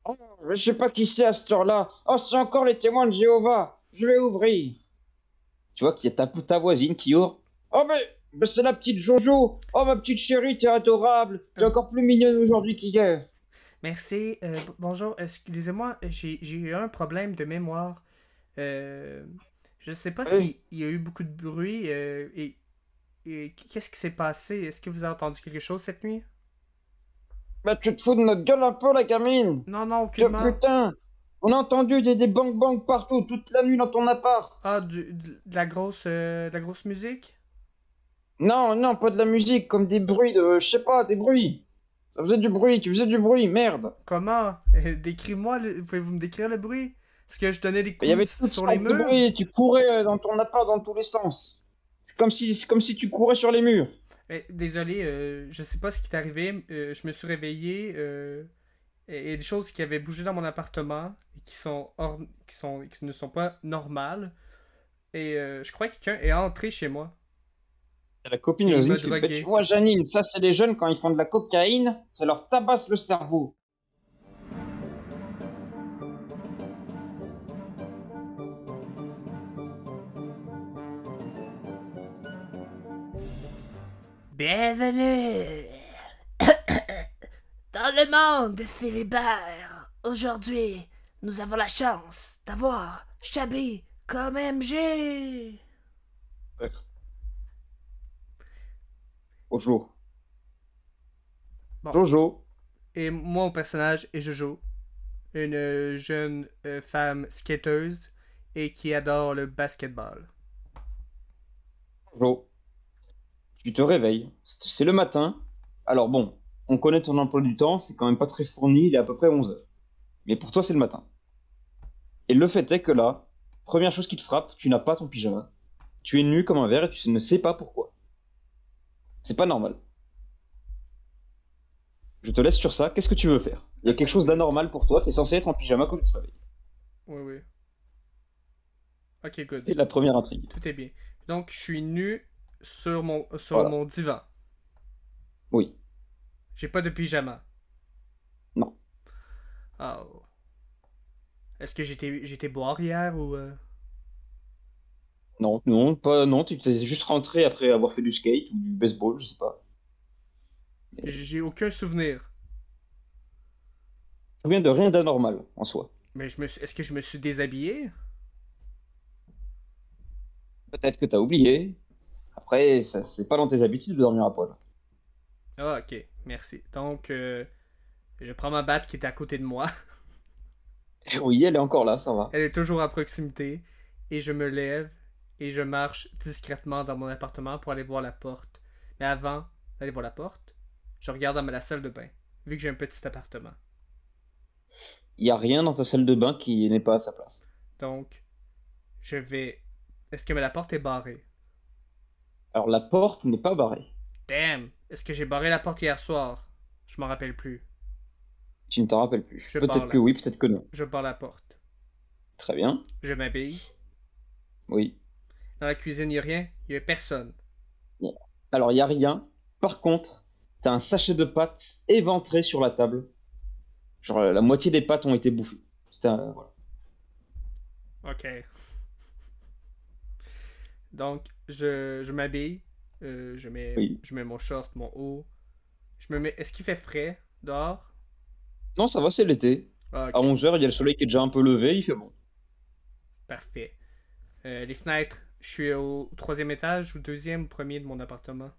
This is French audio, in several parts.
Oh, je sais pas qui c'est à cette heure-là. Oh, c'est encore les témoins de Jéhovah. Je vais ouvrir. Tu vois qu'il y a ta voisine qui ouvre. Oh, mais c'est la petite Jojo. Oh, ma petite chérie, t'es adorable. T'es Euh, encore plus mignonne aujourd'hui qu'hier. Merci. Bonjour. Excusez-moi, j'ai eu un problème de mémoire. Euh, je ne sais pas Oui. s'il y a eu beaucoup de bruit et qu'est-ce qui s'est passé? Est-ce que vous avez entendu quelque chose cette nuit? Bah, tu te fous de notre gueule un peu, la gamine. Non, non, aucunement. Putain. On a entendu des bang-bang partout, toute la nuit dans ton appart. Ah, de la grosse musique? Non, non, pas de la musique, comme des bruits de... Je sais pas, des bruits. Ça faisait du bruit, tu faisais du bruit, merde. Comment? Décris-moi, pouvez-vous me décrire le bruit? Est-ce que je donnais des Il y avait coups toutes sur les sortes de murs? bruits, tu courais dans ton appart dans tous les sens. C'est comme si tu courais sur les murs. Désolé, je sais pas ce qui est arrivé. Je me suis réveillé et des choses qui avaient bougé dans mon appartement et qui ne sont pas normales. Et je crois que quelqu'un est entré chez moi C'est la copine et il Lozine m'a qui fait, bah, tu drogué. vois, Janine, ça c'est les jeunes quand ils font de la cocaïne, ça leur tabasse le cerveau. Bienvenue dans le monde de Philibert. Aujourd'hui, nous avons la chance d'avoir Chabi comme MG. Ouais. Bonjour. Bon, Jojo. et moi, mon personnage est Jojo, une jeune femme skateuse et qui adore le basketball. Jojo. Tu te réveilles. C'est le matin. Alors bon, on connaît ton emploi du temps, c'est quand même pas très fourni, il est à peu près 11 heures. Mais pour toi, c'est le matin. Et le fait est que là, première chose qui te frappe, tu n'as pas ton pyjama. Tu es nu comme un verre et tu ne sais pas pourquoi. C'est pas normal. Je te laisse sur ça. Qu'est-ce que tu veux faire? Il y a quelque Attends une chose minute. d'anormal pour toi. Tu es censé être en pyjama quand tu te réveilles. Oui, oui. Ok, good. C'est la première intrigue. Tout est bien. Donc, je suis nu sur Voilà. mon divan. Oui. J'ai pas de pyjama. Non. Oh. Est-ce que j'étais boire hier ou Non, non, pas, non, tu t'es juste rentré après avoir fait du skate ou du baseball, je sais pas. Mais j'ai aucun souvenir. ça vient de rien d'anormal en soi. Mais est-ce que je me suis déshabillé? Peut-être que t'as oublié. Après, ça, c'est pas dans tes habitudes de dormir à poil. Ah, ok, merci. Donc, je prends ma batte qui est à côté de moi. Oui, elle est encore là, ça va. Elle est toujours à proximité. Et je me lève et je marche discrètement dans mon appartement pour aller voir la porte. Mais avant d'aller voir la porte, je regarde dans la salle de bain, vu que j'ai un petit appartement. Il y a rien dans ta salle de bain qui n'est pas à sa place. Donc, je vais. Est-ce que la porte est barrée? Alors la porte n'est pas barrée. Damn! Est-ce que j'ai barré la porte hier soir? Je m'en rappelle plus. Tu ne t'en rappelles plus. Je barre Peut-être que la, oui, peut-être que non. je barre la porte. Très bien. Je m'habille. Oui. Dans la cuisine, il n'y a rien. Il n'y a personne. Bon. Alors, il n'y a rien. Par contre, t'as un sachet de pâtes éventré sur la table. Genre, la moitié des pâtes ont été bouffées. C'était un... Voilà. Ok. Donc, je m'habille. Oui. Je mets mon short, mon haut. Je me mets. Est-ce qu'il fait frais dehors? Non, ça va, c'est l'été. Ah, À ok. 11 heures, il y a le soleil qui est déjà un peu levé, il fait bon. Parfait. Les fenêtres, je suis au troisième étage ou deuxième ou premier de mon appartement.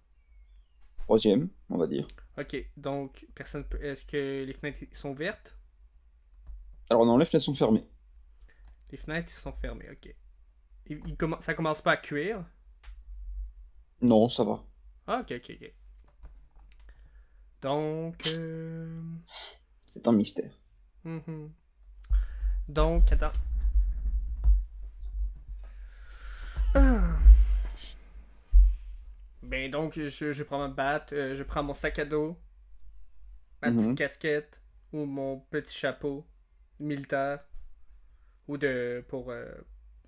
Troisième, on va dire. Ok, donc, personne peut. Est-ce que les fenêtres sont vertes? Alors, non, les fenêtres sont fermées. Les fenêtres sont fermées, ok. Ça commence pas à cuire. Non, ça va. Ah, ok, ok, ok. Donc, C'est un mystère. mhm. Donc, attends. Ah. Ben donc, je prends ma batte, je prends mon sac à dos, ma petite Mhm. casquette ou mon petit chapeau militaire ou de pour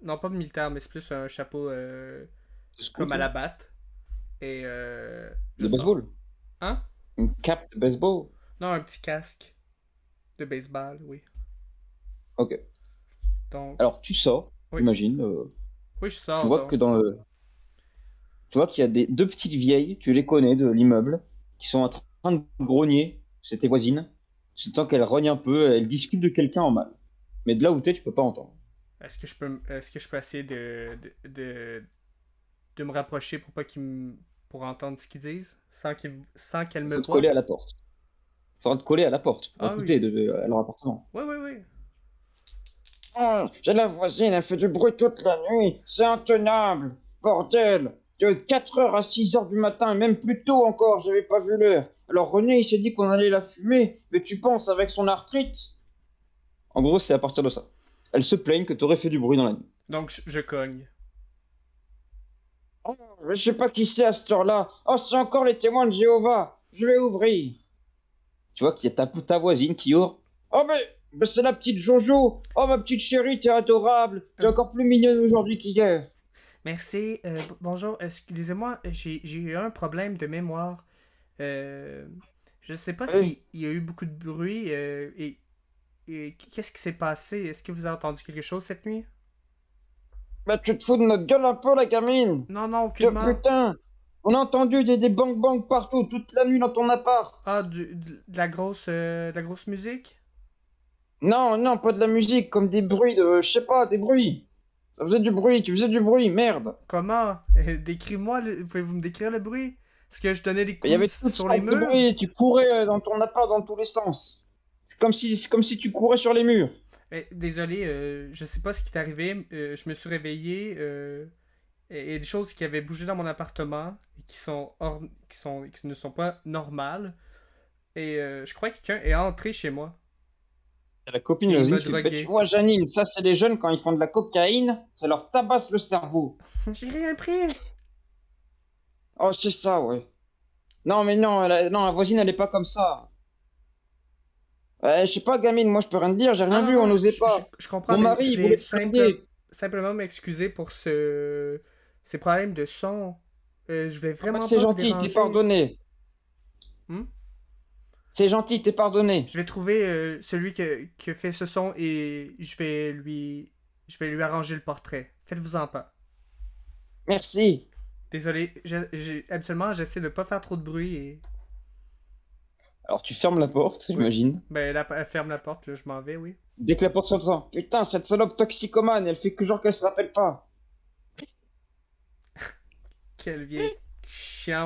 non pas militaire mais c'est plus un chapeau De comme scout, à là. la batte et je De sors. baseball. Hein? Une cape de baseball. Non, un petit casque De baseball, oui. Ok. Donc, Alors, tu sors, oui. imagine, Oui, je tu sors, vois que donc. dans le... Tu vois qu'il y a deux petites vieilles, tu les connais de l'immeuble, qui sont en train de grogner, c'est tes voisines. C'est temps qu'elles rognent un peu, elles discutent de quelqu'un en mal. Mais de là où t'es, tu peux pas entendre. Est-ce que je peux essayer de me rapprocher pour pas pour entendre ce qu'ils disent, sans qu'elles Il me faut te coller voient? à la porte. Il faudra te coller à la porte pour Ah oui. écouter à leur appartement. Oui, oui, oui. Oh, j'ai la voisine, elle fait du bruit toute la nuit, c'est intenable. Bordel, de 4 heures à 6 heures du matin, même plus tôt encore, j'avais pas vu l'heure. Alors René, il s'est dit qu'on allait la fumer, mais tu penses avec son arthrite? En gros, c'est à partir de ça. Elles se plaignent que t'aurais fait du bruit dans la nuit. Donc, je cogne. Oh, mais je sais pas qui c'est à cette heure-là. Oh, c'est encore les témoins de Jéhovah. Je vais ouvrir. Tu vois qu'il y a ta voisine qui ouvre. Oh, mais c'est la petite Jojo. Oh, ma petite chérie, t'es adorable. T'es encore plus mignonne aujourd'hui qu'hier. Merci. Bonjour. Excusez-moi, j'ai eu un problème de mémoire. Je sais pas Hey, s'il y a eu beaucoup de bruit et qu'est-ce qui s'est passé? Est-ce que vous avez entendu quelque chose cette nuit? bah tu te fous de notre gueule un peu, la gamine. Non, non, aucunement. Putain, on a entendu des bang bang partout toute la nuit dans ton appart. Ah, de la grosse musique? Non, non, pas de la musique, comme des bruits de... Je sais pas, des bruits. Ça faisait du bruit, tu faisais du bruit, merde. Comment? Décris-moi, pouvez-vous me décrire le bruit? Est-ce que je donnais des Il y avait coups toutes sur les sortes de murs? bruits, tu courais dans ton appart dans tous les sens. C'est comme si tu courais sur les murs. Désolé, je sais pas ce qui est arrivé. Je me suis réveillé et des choses qui avaient bougé dans mon appartement et qui ne sont pas normales. Et je crois que quelqu'un est entré chez moi Et la copine et il Rosine m'a qui fait, bah, tu drogué. vois, Janine, ça c'est les jeunes quand ils font de la cocaïne, ça leur tabasse le cerveau. J'ai rien pris. Oh, c'est ça, ouais. Non, mais non, non, la voisine elle est pas comme ça. Je sais pas, gamine, moi je peux rien te dire, j'ai Non, rien non, vu, on non, n'osait pas. je comprends, Mon mais mari, je il voulait vais te flinguer. simplement m'excuser pour ces problèmes de son. Je vais Ah bah, vraiment c'est pas vous gentil, t'es déranger. pardonné. Hmm? C'est gentil, t'es pardonné. Je vais trouver celui qui a fait ce son et je vais lui arranger le portrait. Faites-vous-en pas. Merci. Désolé, habituellement j'essaie de pas faire trop de bruit et. Alors tu fermes la porte, Oui. j'imagine. Ben là, elle ferme la porte, là, je m'en vais, oui. Dès que la porte s'entend, putain, cette salope toxicomane, elle fait que genre qu'elle se rappelle pas. Quelle vieille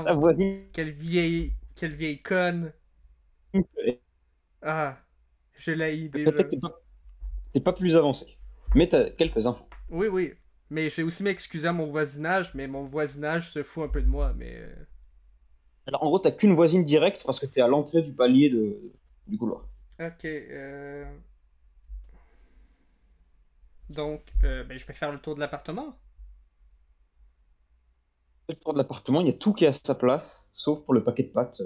La chiante. voisine. Quelle vieille conne. Ah, je l'haïs Le fait est déjà. que t'es pas plus avancé. Mais t'as quelques infos. Oui, oui. Mais je vais aussi m'excuser à mon voisinage, mais mon voisinage se fout un peu de moi, mais. Alors en gros, t'as qu'une voisine directe parce que t'es à l'entrée du palier du couloir. Ok, donc, ben, je vais faire le tour de l'appartement. Le tour de l'appartement, il y a tout qui est à sa place, sauf pour le paquet de pâtes.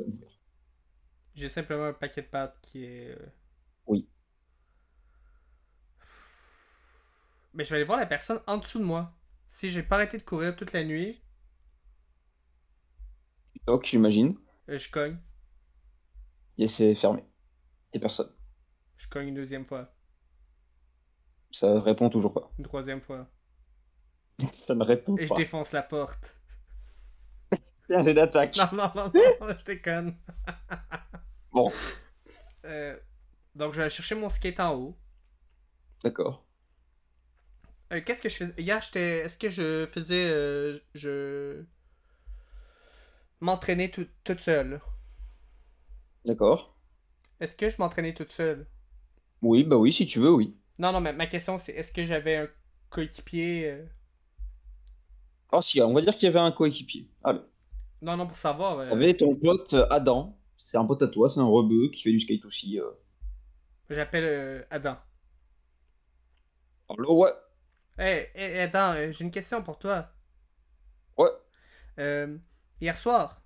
J'ai simplement un paquet de pâtes qui est. Oui. Mais je vais aller voir la personne en dessous de moi. Si j'ai pas arrêté de courir toute la nuit, Donc j'imagine. je cogne. Et c'est fermé. Et personne. Je cogne une deuxième fois, Ça répond toujours pas. une troisième fois. Ça ne répond Et je pas. défonce la porte. Bien, j'ai Non, d'attaque. non, non, non, je déconne. Bon, Euh, donc, je vais aller chercher mon skate en haut. d'accord. Qu'est-ce que je faisais? Hier, j'étais. Est-ce que je faisais. Je. M'entraîner toute seule. D'accord. Est-ce que je m'entraînais toute seule? Oui, bah oui, si tu veux, oui. Non, non, mais ma question c'est est-ce que j'avais un coéquipier? Oh si, on va dire qu'il y avait un coéquipier. Allez. Non, non, pour savoir. T'avais ton pote Adam. C'est un pote à toi, c'est un rebeu qui fait du skate aussi. J'appelle Adam. Alors, ouais, Hey, Adam, j'ai une question pour toi. ouais, Euh, Hier soir,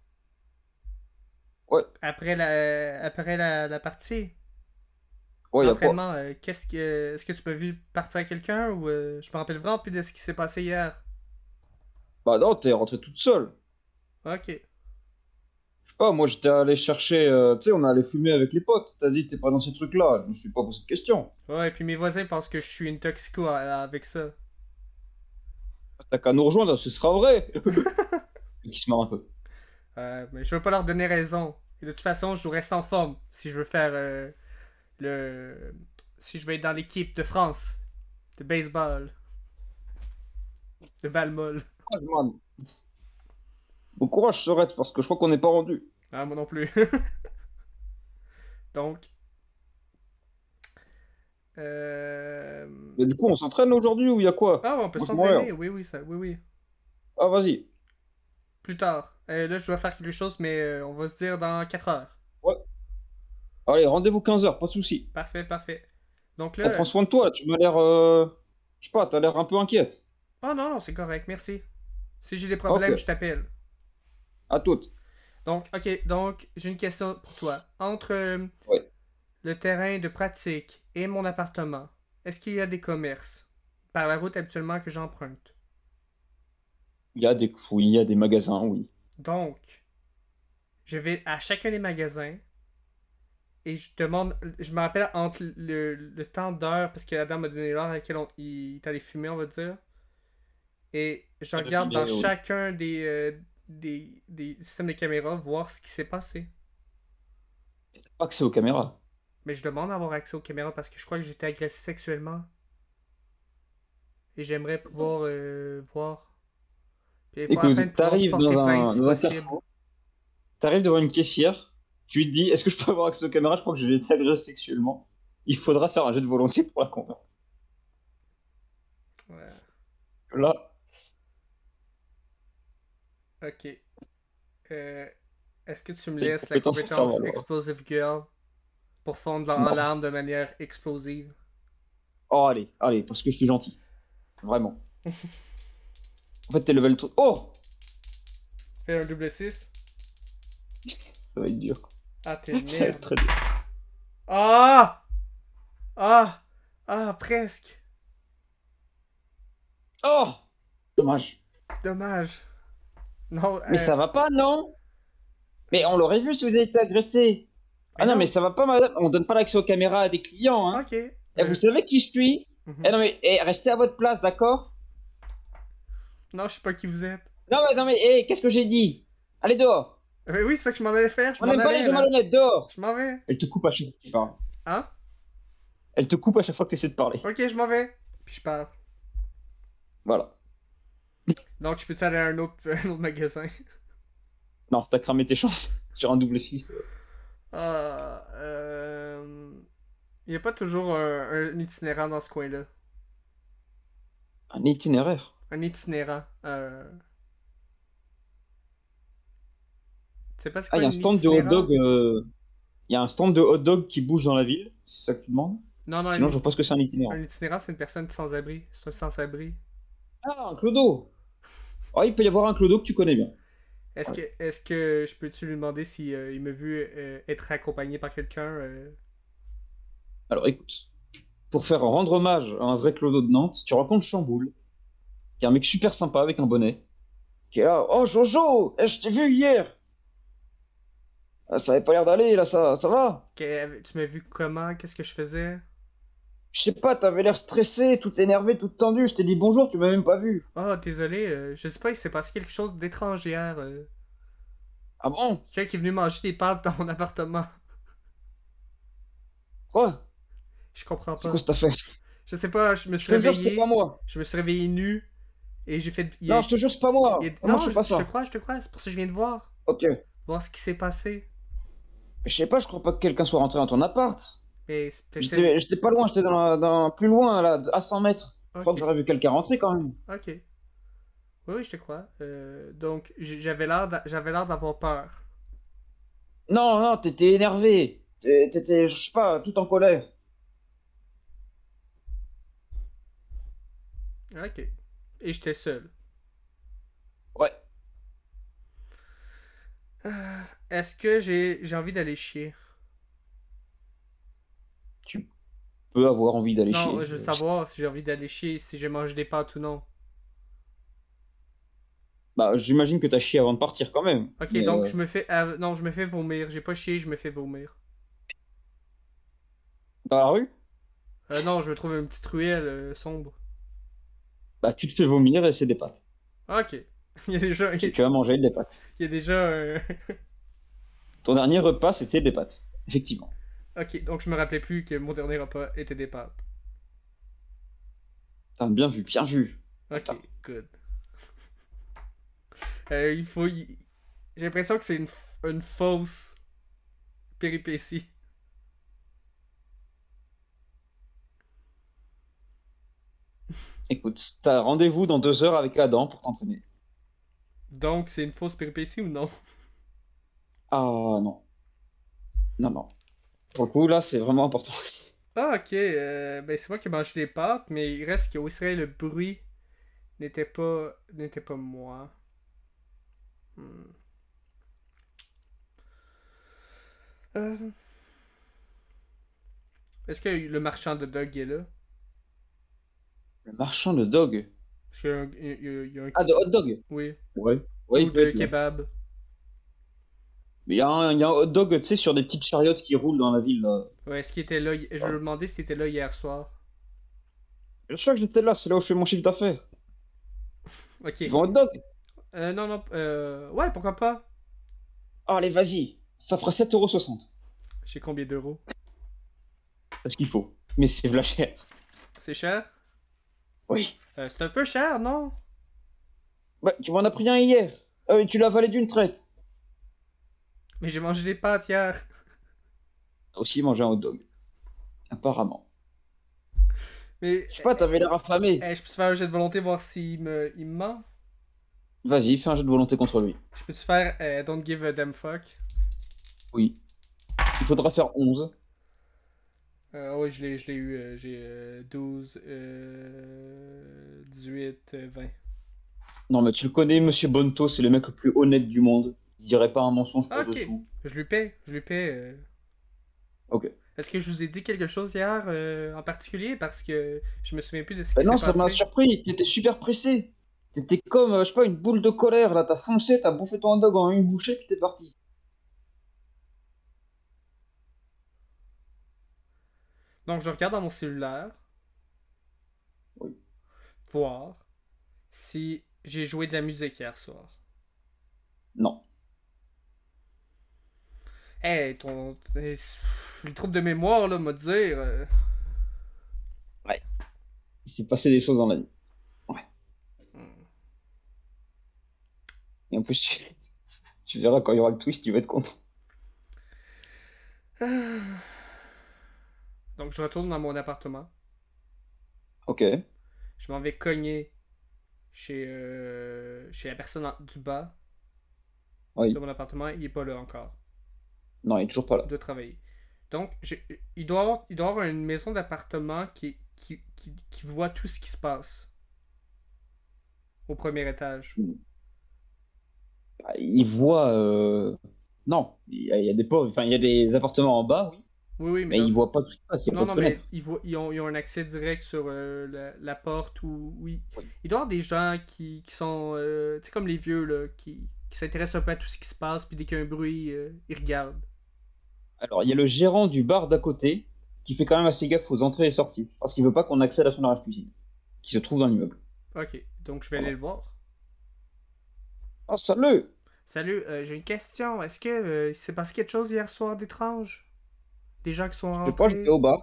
ouais, après la partie, ouais, y a quoi? l'entraînement, est-ce que tu m'as vu partir à quelqu'un ou je me rappelle vraiment plus de ce qui s'est passé hier? Bah non, t'es rentré toute seule. Ok. Je sais pas, moi j'étais allé chercher, tu sais, on allait fumer avec les potes. T'as dit, t'es pas dans ces trucs-là. Je me suis pas posé de questions. Ouais, et puis mes voisins pensent que je suis une toxico avec ça. T'as qu'à nous rejoindre, ce sera vrai. Qui se marre un peu. Mais je veux pas leur donner raison. Et de toute façon, je dois rester en forme si je veux faire le. Si je veux être dans l'équipe de France de baseball, de balle molle. Ah, man. Bon courage, Sorette, parce que je crois qu'on n'est pas rendu. Ah, moi non plus. Donc, euh... Mais du coup, on s'entraîne aujourd'hui ou y a quoi? ah, on peut Moi, je m'en vais, hein. s'entraîner. Oui, oui, ça, oui, oui. Ah, vas-y. Plus tard. Là, je dois faire quelque chose, mais on va se dire dans 4 heures. Ouais. Allez, rendez-vous 15h, pas de souci. Parfait, parfait. Donc On là, prend soin de toi, tu m'as l'air. Je sais pas, t'as l'air un peu inquiète. oh non, non, c'est correct, merci. Si j'ai des Ok, problèmes, je t'appelle. à toutes. Donc, ok, donc j'ai une question pour toi. Entre Ouais. le terrain de pratique et mon appartement, est-ce qu'il y a des commerces par la route habituellement que j'emprunte? Oui, il y a des magasins, oui. Donc, je vais à chacun des magasins et je demande, je me rappelle entre le temps d'heure, parce que Adam m'a donné l'heure à laquelle il est allé fumer, on va dire, et je Pas regarde dans deviné, oui. chacun des systèmes de caméra voir ce qui s'est passé. Pas accès aux caméras. Mais je demande d'avoir accès aux caméras parce que je crois que j'ai été agressé sexuellement et j'aimerais pouvoir voir. Puis afin de Écoute, pouvoir porter plainte si dans un possible. carrefour, t'arrives devant une caissière, tu lui dis, est-ce que je peux avoir accès aux caméras? Je crois que je vais être agressé sexuellement. Il faudra faire un jet de volonté pour la convaincre. Ouais. Là, Ok. Euh, Est-ce que tu me t'as une laisses la compétence sur faire compétence valoir. Explosive Girl pour fondre en Non. larmes de manière explosive? Oh, allez, allez, parce que je suis gentil. Vraiment. En fait, t'es level 3. Oh! Fais un double 6. Ça va être dur. Ah, t'es une Ça va être merde. très dur. Ah! Ah! Ah, presque. Oh! Dommage. Dommage. Non, Mais ça va pas, non? Mais on l'aurait vu si vous avez été agressé. mais Ah non, mais non. ça va pas, madame. On donne pas l'accès aux caméras à des clients, hein. Ok. Et vous savez qui je suis? Eh Mhm. non, mais restez à votre place, d'accord? Non, je sais pas qui vous êtes. Non, mais, qu'est-ce que j'ai dit? Allez dehors. Mais oui, c'est ça que je m'en allais faire. Je On m'en n'aime pas les allais, gens là. malhonnêtes, dehors. Je m'en vais. Elle te coupe à chaque fois que tu parles. Hein? Elle te coupe à chaque fois que tu essaies de parler. Ok, je m'en vais. Puis je pars. Voilà. Donc, je peux-tu aller à un autre, un autre magasin? Non, t'as cramé tes chances sur un double 6. Ah, y a pas toujours un itinérant dans ce coin-là. Un itinéraire. Un itinérant. Tu sais pas c'est Ah, quoi il y a un un stand de hot itinérant? dog. Il y a un stand de hot dog qui bouge dans la ville. C'est ça que tu demandes? Non, non, Sinon, je vois pas ce que c'est un un itinérant. itinérant, c'est une personne sans-abri. C'est un sans-abri. Ah, un clodo. Ah, il peut y avoir un clodo que tu connais bien. Ouais. Est-ce que je peux-tu lui demander si il m'a vu être accompagné par quelqu'un? Alors, écoute. Pour faire rendre hommage à un vrai clodo de Nantes, tu rencontres Chamboul, qui est un mec super sympa avec un bonnet, qui est là. Oh, Jojo, je t'ai vu hier. Ah, ça avait pas l'air d'aller, là, ça va? Tu m'as vu comment? Qu'est-ce que je faisais? Je sais pas, t'avais l'air stressé, tout énervé, tout tendu. Je t'ai dit bonjour, tu m'as même pas vu. Oh, désolé, je sais pas, il s'est passé quelque chose d'étrange hier. Ah bon? Quelqu'un qui est venu manger des pâtes dans mon appartement. Quoi? Je comprends C'est quoi pas. cette affaire? Je sais pas, je me Je suis te jure, c'était pas réveillé. moi. Je me suis réveillé nu. Et j'ai fait. Non, je te jure, c'est pas moi. Moi, je Non, fais pas je te ça. crois, je te crois. C'est pour ça que je viens de voir. Ok. Voir ce qui s'est passé. Mais je sais pas, je crois pas que quelqu'un soit rentré dans ton appart. Mais c'est peut-être. J'étais pas loin, j'étais plus loin, là, à 100 mètres. Je crois Ok, que j'aurais vu quelqu'un rentrer quand même. ok. Oui, oui, je te crois. Donc, j'avais l'air d'avoir peur. Non, non, t'étais énervé. T'étais, je sais pas, tout en colère. Ok. Et j'étais seul. Ouais. Est-ce que j'ai envie d'aller chier? Tu peux avoir envie d'aller Non, chier. je veux savoir si j'ai envie d'aller chier, si j'ai mangé des pâtes ou non. Bah, j'imagine que t'as chié avant de partir quand même. Ok, Mais donc je me fais. Non, je me fais vomir. J'ai pas chié, je me fais vomir. dans la rue, Non, je me trouve une petite ruelle sombre. bah, tu te fais vomir et c'est des pâtes. Ok. Il y a déjà. Tu as mangé des pâtes. Il y a déjà. Ton dernier repas, c'était des pâtes. Effectivement. Ok, donc je me rappelais plus que mon dernier repas était des pâtes. T'as bien vu, bien vu. Ok, Attends. good. Il faut. J'ai l'impression que c'est une fausse péripétie. Écoute, t'as rendez-vous dans 2 heures avec Adam pour t'entraîner. Donc, c'est une fausse péripétie ou non? Ah non, non, non. Pour le coup, là, c'est vraiment important. Ah, ok. Ben, c'est moi qui ai mangé des pâtes, mais il reste que où serait le bruit n'était pas moi. Hmm. Euh, Est-ce que le marchand de dog est là? Le marchand de dog. Parce qu'il y a un. Ah, de hot dog. Oui. Ouais. Ouais, il Ou peut de être là. kebab. Mais il y a un hot dog, tu sais, sur des petites chariotes qui roulent dans la ville, là. Ouais, est-ce qu'il était là? Je lui Ah. ai demandé s'il était là hier soir. Bien sûr que j'étais là, c'est là où je fais mon chiffre d'affaires. Tu Ok. vends hot dog? Non, non. Ouais, pourquoi pas? Ah, allez, vas-y. Ça fera 7,60 €. J'ai combien d'euros? Parce qu'il faut. Mais c'est la cher. C'est cher? Oui. C'est un peu cher, non? Ouais, tu m'en as pris un hier. Tu l'as avalé d'une traite. Mais j'ai mangé des pâtes hier. T'as aussi mangé un hot dog. Apparemment. Mais Je sais pas, t'avais l'air affamé. je peux te faire un jet de volonté voir il me ment? Vas-y, fais un jeu de volonté contre lui. Je peux te faire Don't give a damn fuck? Oui. Il faudra faire 11. Oui, je l'ai eu. J'ai 12, 18, 20. Non, mais tu le connais, Monsieur Bonto, c'est le mec le plus honnête du monde. Il dirait pas un mensonge Ah, pour ok. dessous. Je lui paie. Je lui paie. Ok. Est-ce que je vous ai dit quelque chose hier en particulier? Parce que je me souviens plus de ce Ben qui non, s'est ça m'a passé. surpris. T'étais super pressé. T'étais comme, je sais pas, une boule de colère, là. T'as foncé, t'as bouffé ton hot dog en une bouchée, puis t'es parti. Donc, je regarde dans mon cellulaire, Oui. voir si j'ai joué de la musique hier soir. Non. Hey, le trouble de mémoire, là, m'a dire. Ouais. Il s'est passé des choses dans la vie. Ouais. Hmm. Et en plus, tu verras quand il y aura le twist, tu vas être content. Donc, je retourne dans mon appartement. Ok. Je m'en vais cogner chez la personne du bas de Oui. mon appartement. Il est pas là encore. Non, il est toujours pas là. Il doit travailler. Donc, il doit avoir une maison d'appartement qui voit tout ce qui se passe au premier étage. Bah, il voit. Non, il y a des pauvres. Enfin, il y a des appartements en bas, oui. Oui, oui, mais Mais il voit pas tout ce qui se passe, il n'y a pas non, de non, mais fenêtre. ils ont un accès direct sur la porte ou oui. Oui. Il doit y avoir des gens qui sont, tu sais, comme les vieux, là, qui s'intéressent un peu à tout ce qui se passe, puis dès qu'il y a un bruit, ils regardent. Alors, il y a le gérant du bar d'à côté qui fait quand même assez gaffe aux entrées et sorties. Parce qu'il veut pas qu'on accède à son arrière-cuisine, qui se trouve dans l'immeuble. Ok, donc je vais aller Voilà. le voir. Oh, salut! Salut, j'ai une question. Est-ce que il s'est passé quelque chose hier soir d'étrange? Des gens qui sont Je sais pas, j'étais rentrés? au bar.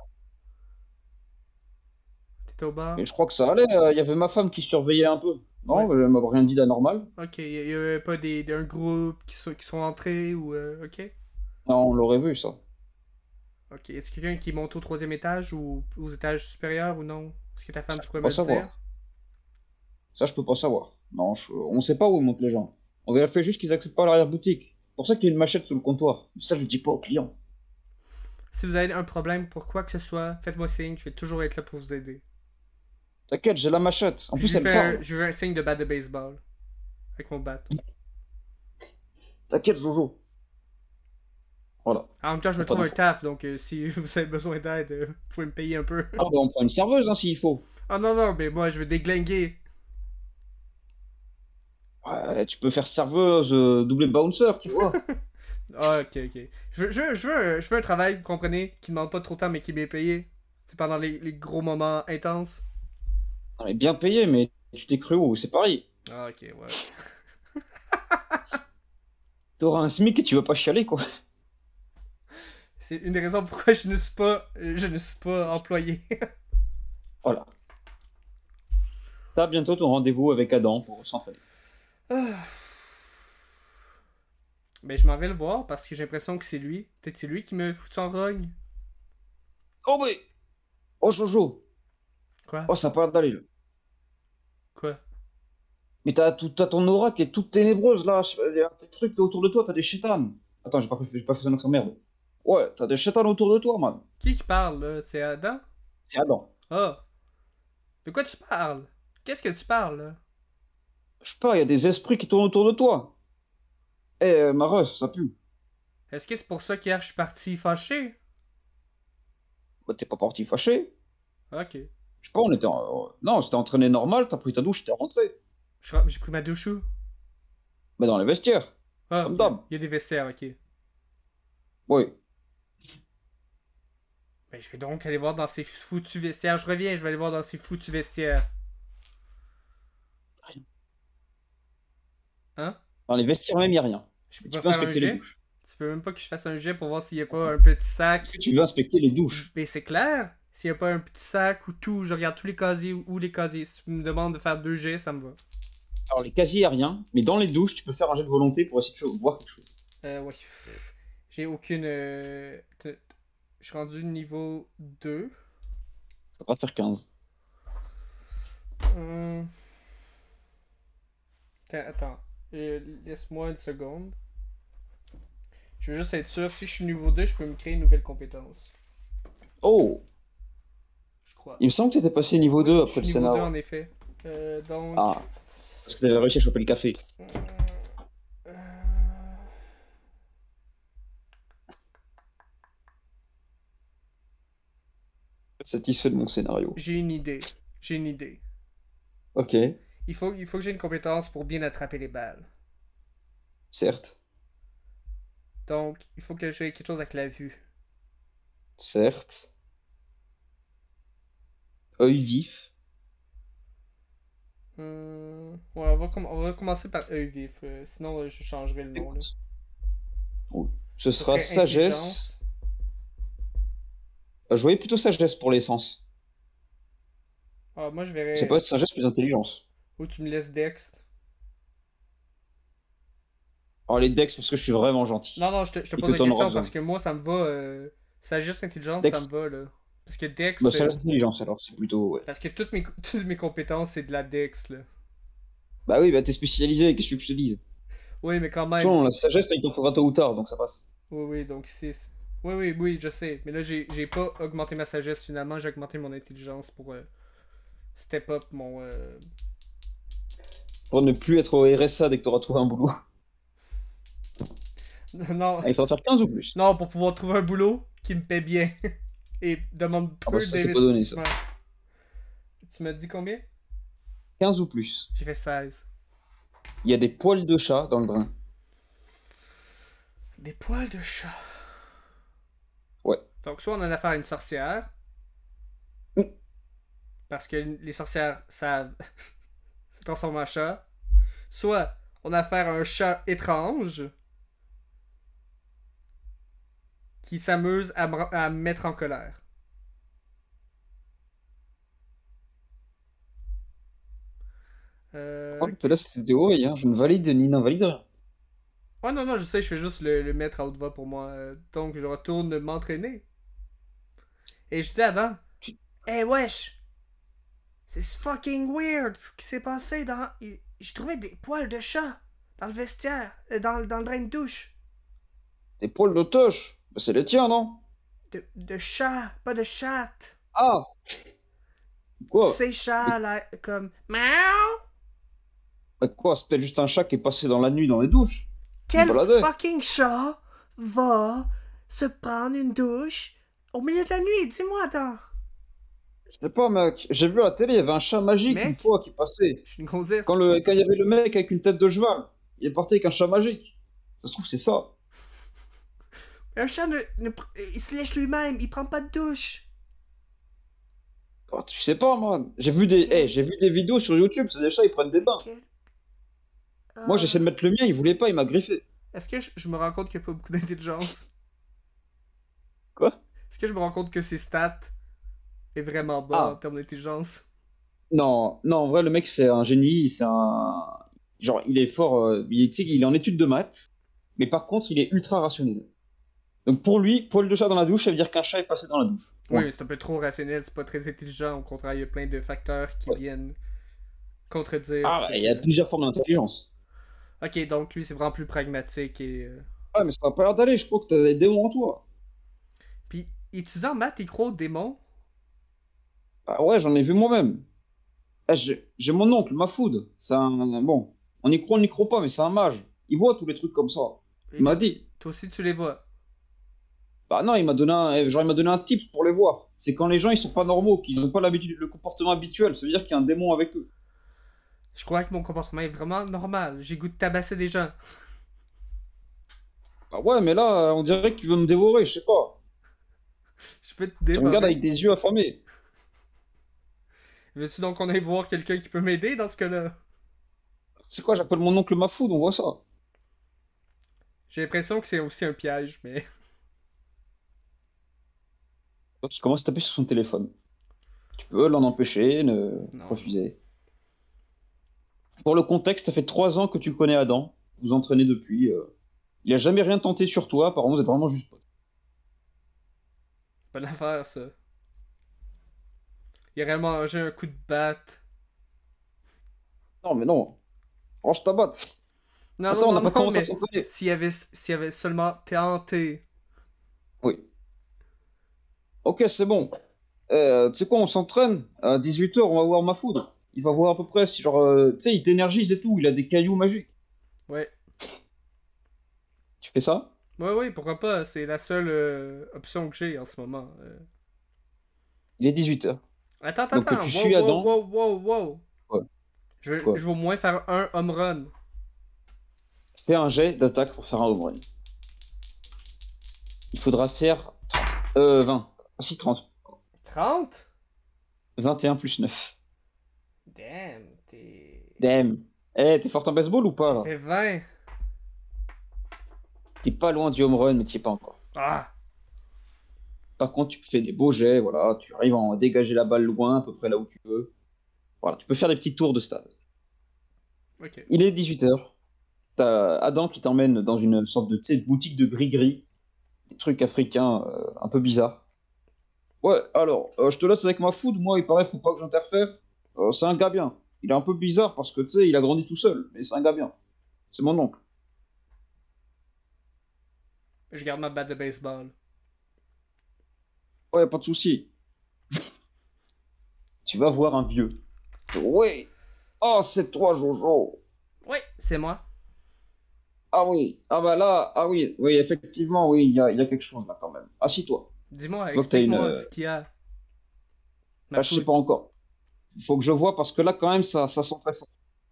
T'étais au Mais bar? je crois que ça allait. Il y avait ma femme qui surveillait un peu. Ouais. Non, elle m'a rien dit d'anormal. Ok, il y avait pas d'un groupe qui sont entrés ou. Ok. Non, on l'aurait vu, ça. Ok. Est-ce quelqu'un qui monte au troisième étage ou aux étages supérieurs ou non? Est-ce que ta femme Ça, je peux pourrait pas me le dire? savoir. Ça, je peux pas savoir. Non, on sait pas où ils montent les gens. On vérifie juste qu'ils accèdent pas à l'arrière-boutique. C'est pour ça qu'il y a une machette sous le comptoir. Ça, je dis pas aux clients. Si vous avez un problème pour quoi que ce soit, faites-moi signe, je vais toujours être là pour vous aider. T'inquiète, j'ai la machette. En Puis plus, elle parle. je lui fais un signe de batte de baseball avec mon bat. T'inquiète, Jojo. Voilà. En même temps, je Y a me pas trouve un d'infos. taf, donc si vous avez besoin d'aide, vous pouvez me payer un peu. Ah, bah, on prend une serveuse, hein, s'il faut. Ah non, non, mais moi, je veux déglinguer. Ouais, tu peux faire serveuse, doubler bouncer, tu vois. Ah, ok, ok. Je veux un travail, vous comprenez, qui demande pas trop de temps, mais qui est bien payé. C'est pendant les gros moments intenses. Non, mais bien payé, mais tu t'es cru où? C'est pareil. Ah, ok, ouais. T'auras un SMIC et tu vas pas chialer, quoi. C'est une des raisons pourquoi je ne suis pas employé. Voilà. T'as bientôt ton rendez-vous avec Adam pour s'entraîner. Ah. Ben, je m'en vais le voir parce que j'ai l'impression que c'est lui. Peut-être c'est lui qui me fout en rogne. Oh, mais... Oh, Jojo. Quoi? Oh, ça a pas l'air d'aller, là. Quoi? Mais t'as ton aura qui est toute ténébreuse, là. Il y a des trucs autour de toi, t'as des chétanes. Attends, j'ai pas fait un accent merde. Ouais, t'as des chétanes autour de toi, man. Qui parle, là? C'est Adam? C'est Adam. Ah! De quoi tu parles? Qu'est-ce que tu parles, là? Je sais pas, il y a des esprits qui tournent autour de toi. Eh, ma ref, ça pue. Est-ce que c'est pour ça qu'hier je suis parti fâché? Bah, t'es pas parti fâché. Ok. Je sais pas, on était non, c'était entraîné normal, t'as pris ta douche, t'es rentré. J'ai pris ma douche où? Mais dans les vestiaires, Ah, comme d'hab. il y a des vestiaires, ok. Oui. Ben, je vais donc aller voir dans ces foutus vestiaires. Je reviens, je vais aller voir dans ces foutus vestiaires. Hein? Dans les vestiaires même, y a rien. Je Mais peux tu pas peux faire un inspecter les jet? douches. Tu veux même pas que je fasse un jet pour voir s'il y a pas un petit Est-ce sac? que tu veux inspecter les douches? Mais c'est clair. S'il y a pas un petit sac ou tout, je regarde tous les casiers ou les casiers. Si tu me demandes de faire 2 jets, ça me va. Alors, les casiers, y a rien. Mais dans les douches, tu peux faire un jet de volonté pour essayer de voir quelque chose. Ouais. J'ai aucune. Je suis rendu niveau 2. Ça va faire 15. Hum, Attends. Laisse-moi une seconde. Je veux juste être sûr, si je suis niveau 2, je peux me créer une nouvelle compétence. Oh! Je crois. Il me semble que t'étais passé niveau 2 Je après suis le niveau 2 scénario. en effet. Donc. Ah, parce que t'avais réussi à choper le café. euh, Satisfait de mon scénario. J'ai une idée. J'ai une idée. Ok, Il faut que j'ai une compétence pour bien attraper les balles. certes, Donc, il faut que j'ai quelque chose avec la vue. certes. Œil vif. Ouais, on va commencer par œil vif. Sinon, je changerai le nom. Là. Écoute. Oui. Ce Ce sera serait sagesse. intelligence. Je voyais plutôt sagesse pour l'essence. Ah, moi, je Ça peut verrais. être sagesse plus intelligence. Où tu me laisses Dex. Alors les dex parce que je suis vraiment Non, gentil. non, je te Et pose que la t'en auras question besoin. parce que moi, ça me va. Sagesse, intelligence, ça me Dex, va, là. Parce que Dex, bah sagesse intelligence alors, c'est plutôt... Ouais. parce que toutes mes compétences, c'est de la Dex, là. Bah oui, bah t'es spécialisé, qu'est-ce que je te dise? Oui, mais quand même. Bon, la sagesse, il t'en faudra tôt ou tard, donc ça passe. Oui, oui, donc 6. Oui, oui, oui, je sais. Mais là, j'ai pas augmenté ma sagesse finalement, j'ai augmenté mon intelligence pour step up mon. Pour ne plus être au RSA dès que t'auras trouvé un boulot. Non, Ah, il faudra faire 15 ou plus. non, pour pouvoir trouver un boulot qui me paie bien et demande Ah bah peu ça, c'est pas donné, ça. d'investissement. Tu m'as dit combien? 15 ou plus. J'ai fait 16. Il y a des poils de chat dans le drain. Des poils de chat. Ouais. Donc, soit on en a affaire à une sorcière, Ouh. parce que les sorcières savent se transformer en chat. Soit on a affaire à un chat étrange qui s'amuse à me mettre en colère. Oh, Ok. là, c'est théorie, hein. Je ne valide ni n'invalide rien. Oh non, non, je sais, je fais juste le mettre à haute voix pour moi. Donc, je retourne m'entraîner. Et je dis à Adam, Tu- hey wesh, c'est fucking weird ce qui s'est passé dans. J'ai trouvé des poils de chat dans le vestiaire, dans le drain de douche. Des poils de toche. Bah, c'est les tiens, non? De chat, pas de chatte. Ah! Tu Quoi? sais, Mais chat, là, comme. Miaou! quoi? C'est peut-être juste un chat qui est passé dans la nuit dans les douches. Il se Quel baladait. fucking chat va se prendre une douche au milieu de la nuit? Dis-moi, Adam. Je sais pas, mec. J'ai vu à la télé, il y avait un chat magique une Mec, fois qui passait. je suis une grossesse. Quand il y avait le mec avec une tête de cheval, il est parti avec un chat magique. Ça se trouve, c'est ça. Un chat, il se lèche lui-même, il prend pas de douche. Oh, tu sais pas, man. Quel... J'ai vu des vidéos sur YouTube, c'est des chats, ils prennent des bains. quel... Moi, j'essaie de Ah. mettre le mien, il voulait pas, il m'a griffé. Est-ce que je me rends compte qu'il n'y a pas beaucoup d'intelligence? Quoi? Est-ce que je me rends compte que ses stats est vraiment bas en Ah, termes d'intelligence? non, non, en vrai, le mec, c'est un génie, c'est un... Genre, il est fort, tu sais, il est en études de maths, mais par contre, il est ultra rationnel. Donc pour lui, poil de chat dans la douche, ça veut dire qu'un chat est passé dans la douche. Oui, Point. mais c'est un peu trop rationnel, c'est pas très intelligent. Au contraire, il y a plein de facteurs qui Ouais. viennent contredire Ah, bah, il y a ces... plusieurs formes d'intelligence. Ok, donc lui, c'est vraiment plus pragmatique et... Ah, mais ça va pas l'air d'aller, je crois que t'as des démons en toi. Puis, étudiant en maths, il croit aux démons. Ah ouais, j'en ai vu moi-même. Ah, j'ai mon oncle, Mafoud. C'est un... Bon, on y croit pas, mais c'est un mage. Il voit tous les trucs comme ça. Et Il m'a dit. toi aussi, tu les vois. Bah non, il m'a donné un tips pour les voir. C'est quand les gens ils sont pas normaux, qu'ils ont pas l'habitude, le comportement habituel, ça veut dire qu'il y a un démon avec eux. Je crois que mon comportement est vraiment normal. J'ai goût de tabasser des gens. Ah ouais, mais là, on dirait que tu veux me dévorer, je sais pas. Je peux te Tu me regardes dévorer. avec des yeux affamés. Veux-tu donc qu'on aille voir quelqu'un qui peut m'aider dans ce cas-là? C'est quoi, j'appelle mon oncle Mafoud, on voit ça. J'ai l'impression que c'est aussi un piège, mais... Donc il commence à taper sur son téléphone. Tu peux l'en empêcher, ne Non. refuser. Pour le contexte, ça fait 3 ans que tu connais Adam. Vous vous entraînez depuis. Il a jamais rien tenté sur toi, apparemment vous êtes vraiment juste potes. Bonne affaire, ça. Il aurait mangé un coup de batte. Non, mais non. Range ta batte. Non, non, Attends, on non, n'a pas non, commencé à mais s'entraîner. s'il y avait seulement tenté. Oui. Ok, c'est bon. Tu sais quoi, on s'entraîne. À 18 h, on va voir Mafoud. Il va voir à peu près si, genre, tu sais, il t'énergise et tout. Il a des cailloux magiques. Ouais. Tu fais ça? Ouais, oui, pourquoi pas. C'est la seule option que j'ai en ce moment. Il est 18 h. Attends, attends, Donc attends. tu Wow, suis wow, Adam. wow, wow, wow. Quoi? Je Quoi? vais au moins faire un home run. Fais un jet d'attaque pour faire un home run. Il faudra faire 20. Ah si, 30. 30? 21 plus 9. Damn, t'es... Damn. Eh, t'es fort en baseball ou pas J'ai là? fait 20. T'es pas loin du home run, mais t'y es pas encore. Ah! Par contre, tu fais des beaux jets, voilà. Tu arrives à en dégager la balle loin, à peu près là où tu veux. Voilà, tu peux faire des petits tours de stade. Ok. Il est 18 h. T'as Adam qui t'emmène dans une sorte de, tu sais, boutique de gris-gris. Des trucs africains un peu bizarres. Ouais, alors, je te laisse avec ma food. Moi, il paraît, faut pas que j'interfère. C'est un gars bien. Il est un peu bizarre parce que, tu sais, il a grandi tout seul. Mais c'est un gars bien. C'est mon oncle. Je garde ma batte de baseball. Ouais, pas de souci. Tu vas voir un vieux. Ouais. Oh, c'est toi, Jojo. Oui, c'est moi. Ah oui. Ah bah là, ah oui, oui, effectivement, oui, il y a quelque chose là quand même. Assis-toi. Dis-moi, Je vois que t'as une. explique-moi ce qu'il y a. Ma Ah, je sais food. pas encore. Il faut que je vois parce que là, quand même, ça sent très fort.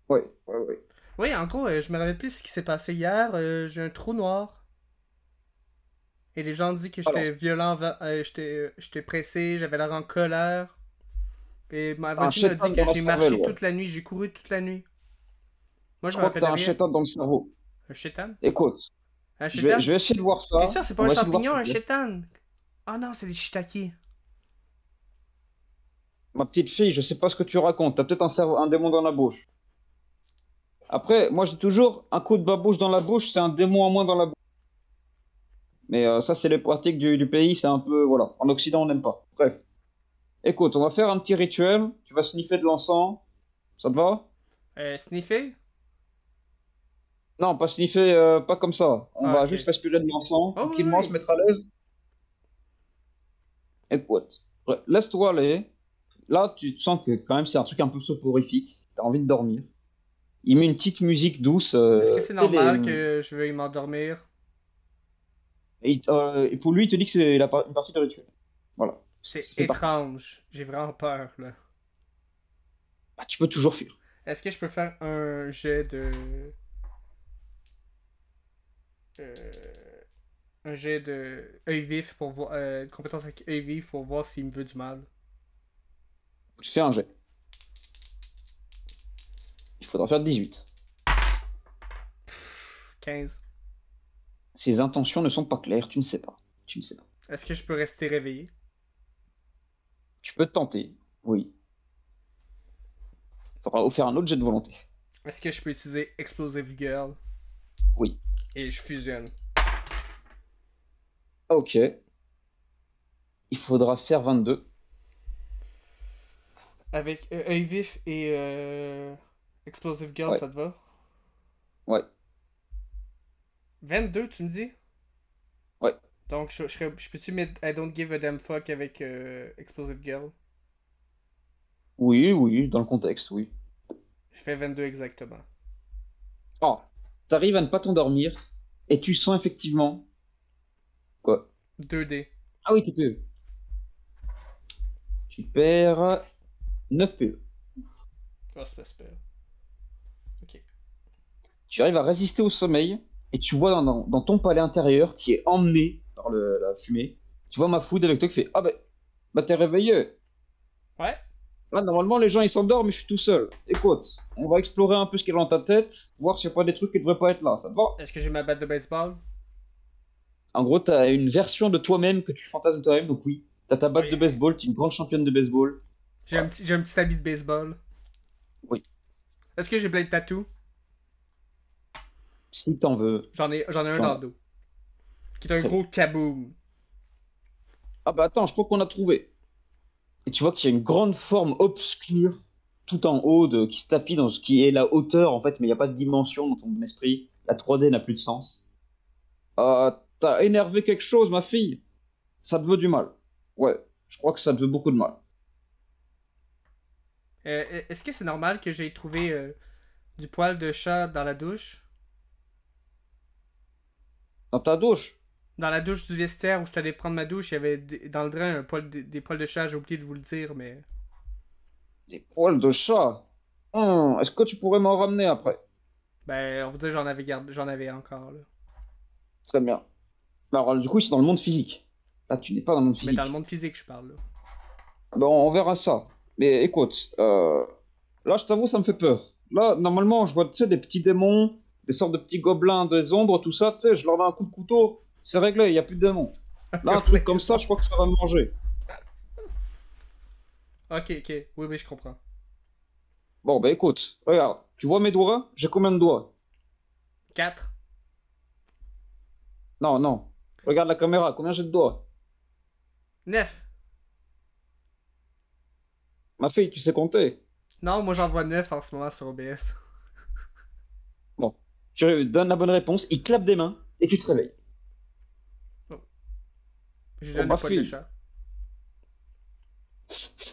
Ouais, ouais, ouais. Oui, en gros, je me rappelle plus ce qui s'est passé hier. J'ai un trou noir. Et les gens disent que Alors, j'étais violent, j'étais pressé, j'avais l'air en colère. Et ma t'as un voisine m'a dit chétan que dans la j'ai cervelle, marché ouais. toute la nuit, j'ai couru toute la nuit. Moi, Je je me crois que rappelle de t'as un rien. chétan dans le cerveau. Un chétan? Écoute, Un je vais, chétan? je vais essayer de voir T'es ça. sûr, c'est pas On un va essayer de voir champignon, un ce que c'est. chétan? Ah non, c'est des shiitake. Ma petite fille, je sais pas ce que tu racontes. T'as peut-être un démon dans la bouche. Après, moi, je dis toujours, un coup de babouche dans la bouche, c'est un démon en moins dans la bouche. Mais ça, c'est les pratiques du pays, c'est un peu, voilà. En Occident, on n'aime pas. Bref. Écoute, on va faire un petit rituel. Tu vas sniffer de l'encens. Ça te va? Sniffer? Non, pas sniffer, pas comme ça. On Ah, va ok. juste respirer de l'encens, Oh oui, tranquillement, se oui. mettre à l'aise. Écoute, laisse-toi aller. Là, tu te sens que quand même c'est un truc un peu soporifique. T'as envie de dormir. Il met une petite musique douce. Est-ce que c'est Tu sais, normal que je veuille m'endormir? et pour lui, il te dit que c'est une partie de rituel. Voilà. C'est Ça fait partie. étrange. J'ai vraiment peur, là. Bah, tu peux toujours fuir. Est-ce que je peux faire un jet de. euh, un jet de œil vif pour voir. Une compétence avec œil vif pour voir s'il me veut du mal? Tu fais un jet. Il faudra faire 18. 15. Ses intentions ne sont pas claires, tu ne sais pas. Tu ne sais pas. Est-ce que je peux rester réveillé? Tu peux te tenter, oui. Il faudra faire un autre jet de volonté. Est-ce que je peux utiliser Explosive Girl? Oui. Et je fusionne. Ok. Il faudra faire 22. Avec œil vif et Explosive Girl, Ouais, ça te va? ouais, 22, tu me dis? ouais. Donc, je peux-tu mettre I don't give a damn fuck avec Explosive Girl? Oui, oui, dans le contexte, oui. Je fais 22 exactement. Oh, t'arrives à ne pas t'endormir et tu sens effectivement. Quoi? 2D. Ah oui, t'es PE. Tu perds 9 PE. Oh, c'est pas super. Ok. Tu arrives à résister au sommeil et tu vois dans ton palais intérieur, tu es emmené par la fumée. Tu vois ma food avec toi qui fait: ah bah t'es réveillé. Ouais. Là, normalement, les gens ils s'endorment, mais je suis tout seul. Écoute, on va explorer un peu ce qu'il y a dans ta tête, voir s'il n'y a pas des trucs qui devraient pas être là. Ça te va? Est-ce que j'ai ma batte de baseball? En gros, t'as une version de toi-même que tu fantasmes toi-même, donc oui. T'as ta batte de Oui. baseball, t'es une grande championne de baseball. Ouais, J'ai un petit habit de baseball. oui. Est-ce que j'ai plein de tatous? Si t'en veux, J'en ai un tu en dans as. le dos. Qui est un Très bien. gros kaboom. Ah bah attends, je crois qu'on a trouvé. Et tu vois qu'il y a une grande forme obscure tout en haut qui se tapit dans ce qui est la hauteur en fait, mais il n'y a pas de dimension dans ton esprit. La 3D n'a plus de sens. T'as énervé quelque chose, ma fille. Ça te veut du mal. Ouais, je crois que ça te veut beaucoup de mal. Est-ce que c'est normal que j'ai trouvé du poil de chat dans la douche? Dans ta douche, Dans la douche du vestiaire où je suis allé prendre ma douche, il y avait dans le drain des poils de chat, j'ai oublié de vous le dire, mais. des poils de chat. Est-ce que tu pourrais m'en ramener après? Ben, on va dire j'en avais encore, là. Très bien. Alors, du coup, c'est dans le monde physique. Là, tu n'es pas dans le monde Mais dans le physique. monde physique, je parle, là. Bon, on verra ça. Mais écoute, là, je t'avoue, ça me fait peur. Là, normalement, je vois, tu sais, des petits démons, des sortes de petits gobelins, des ombres, tout ça, tu sais, je leur donne un coup de couteau, c'est réglé, il n'y a plus de démons. Là, un truc comme ça, je crois que ça va me manger. Ok, ok. Oui, oui, je comprends. Bon, bah écoute, regarde, tu vois mes doigts? J'ai combien de doigts? 4. Non, non. Regarde la caméra, combien j'ai de doigts? 9. Ma fille, tu sais compter? Non, moi j'en vois 9 en ce moment sur OBS. Bon, tu donnes la bonne réponse, il clappe des mains, et tu te réveilles. Oh. Je lui Bon, donne le ma poil de fille, chat.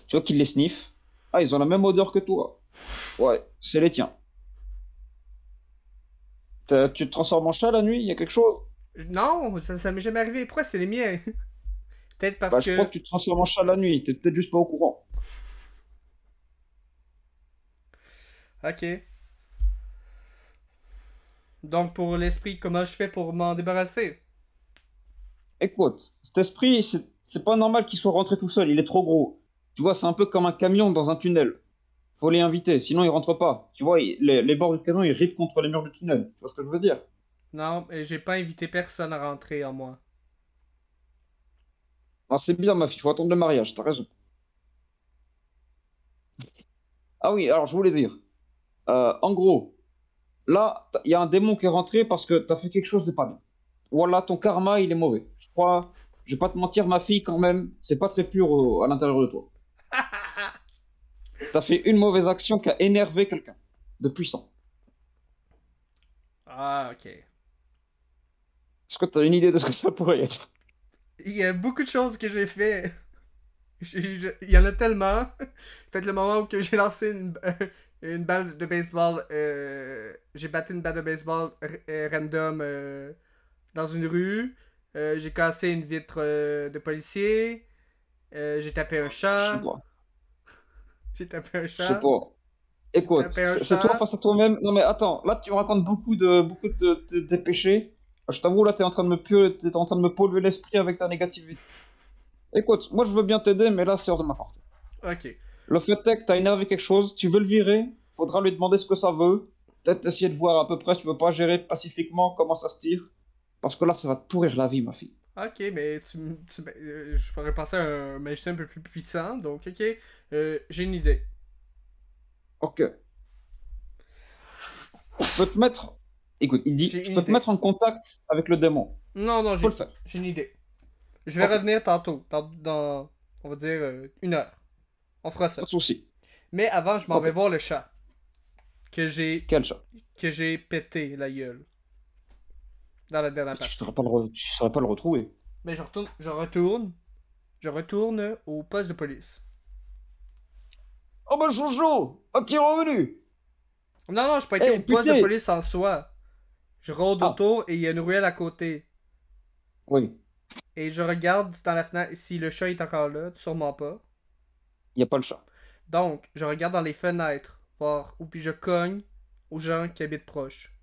tu vois qu'ils les sniffent. Ah, ils ont la même odeur que toi. Ouais, c'est les tiens. Tu te transformes en chat la nuit? Il y a quelque chose? Non, ça m'est jamais arrivé. Pourquoi c'est les miens? Peut-être parce Bah, je crois que. que tu te transformes en chat la nuit. T'es peut-être juste pas au courant. Ok. Donc pour l'esprit, comment je fais pour m'en débarrasser? Écoute, cet esprit, c'est pas normal qu'il soit rentré tout seul. Il est trop gros. Tu vois, c'est un peu comme un camion dans un tunnel. Faut les inviter, sinon ils rentrent pas. Tu vois, les bords du camion, ils ripent contre les murs du tunnel. Tu vois ce que je veux dire? Non, j'ai pas invité personne à rentrer en moi. Ah, c'est bien, ma fille. Faut attendre le mariage. T'as raison. Ah oui, alors je voulais dire. En gros, là, il y a un démon qui est rentré parce que t'as fait quelque chose de pas bien. Voilà, ton karma, il est mauvais. Je crois, je vais pas te mentir, ma fille, quand même, c'est pas très pur à l'intérieur de toi. T'as fait une mauvaise action qui a énervé quelqu'un de puissant. Ah, ok. Est-ce que t'as une idée de ce que ça pourrait être? Il y a beaucoup de choses que j'ai fait. Il y en a tellement. Peut-être le moment où que j'ai lancé une balle de baseball. J'ai battu une balle de baseball random dans une rue. J'ai cassé une vitre de policier. J'ai tapé un Je sais chat. pas. J'ai tapé un Je sais chat. pas. J'ai Écoute, tapé un c'est toi chat. face à toi-même. Non mais attends, là tu me racontes beaucoup de tes péchés. Je t'avoue, là t'es en train de t'es en train de me polluer l'esprit avec ta négativité. Écoute, moi je veux bien t'aider, mais là c'est hors de ma portée. Ok. Le fait est que t'as énervé quelque chose, tu veux le virer, faudra lui demander ce que ça veut. Peut-être essayer de voir à peu près si tu veux pas gérer pacifiquement comment ça se tire. Parce que là ça va te pourrir la vie, ma fille. Ok, mais je pourrais penser à un magicien un peu plus puissant. Donc, ok. J'ai une idée. Ok. Je peux te mettre. Écoute, il dit, J'ai je une peux te idée. mettre en contact avec le démon. Non, non, Je peux le faire. j'ai une idée. Je vais Ok, revenir tantôt. Dans on va dire, 1 heure. On fera pas ça. de souci. Mais avant, je m'en Ok. vais voir le chat. Que j'ai Quel chat? que j'ai pété la gueule. Dans la dernière Tu partie. saurais pas tu saurais pas le retrouver. Mais je retourne au poste de police. Oh bah Jojo! Ah, qui est revenu! Non, non, je peux pas été au Eh poste de putain! police en soi. Je rôde Ah, autour et il y a une ruelle à côté. oui. Et je regarde dans la fenêtre si le chat est encore là. Sûrement pas. Y a pas le chat. Donc, je regarde dans les fenêtres. Voir où puis je cogne aux gens qui habitent proches.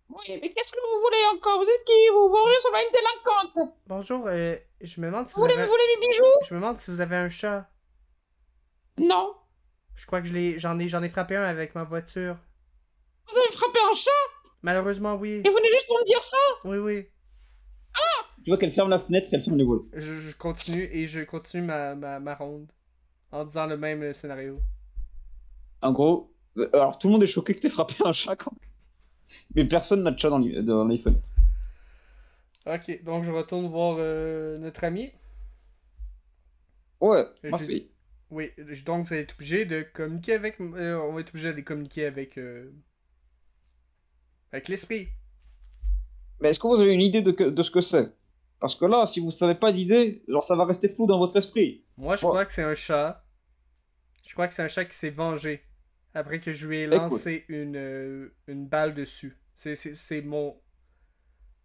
Oui, mais qu'est-ce que vous voulez encore? Vous êtes qui? Vous voyez, ça va une délinquante! Bonjour, je me demande si Vous vous voulez avez me voler mes bijoux? je me demande si vous avez un chat. Non. Je crois que j'en ai frappé un avec ma voiture. Vous avez frappé un chat? Malheureusement, oui. Et vous venez juste pour me dire ça? Oui, oui. Tu vois qu'elle ferme la fenêtre, qu'elle ferme les volets. Je continue et je continue ma ronde en disant le même scénario. En gros, alors tout le monde est choqué que t'aies frappé un chat quand même. Mais personne n'a de chat dans les fenêtres. Ok, donc je retourne voir notre ami. Ouais, Et ma fille. oui, donc vous allez être obligé de communiquer avec. On va être obligé de communiquer avec l'esprit. Mais est-ce que vous avez une idée de ce que c'est? Parce que là, si vous savez pas d'idée, genre ça va rester flou dans votre esprit. Moi, je crois Moi, que c'est un chat. Je crois que c'est un chat qui s'est vengé après que je lui ai écoute, lancé une balle dessus. C'est mon.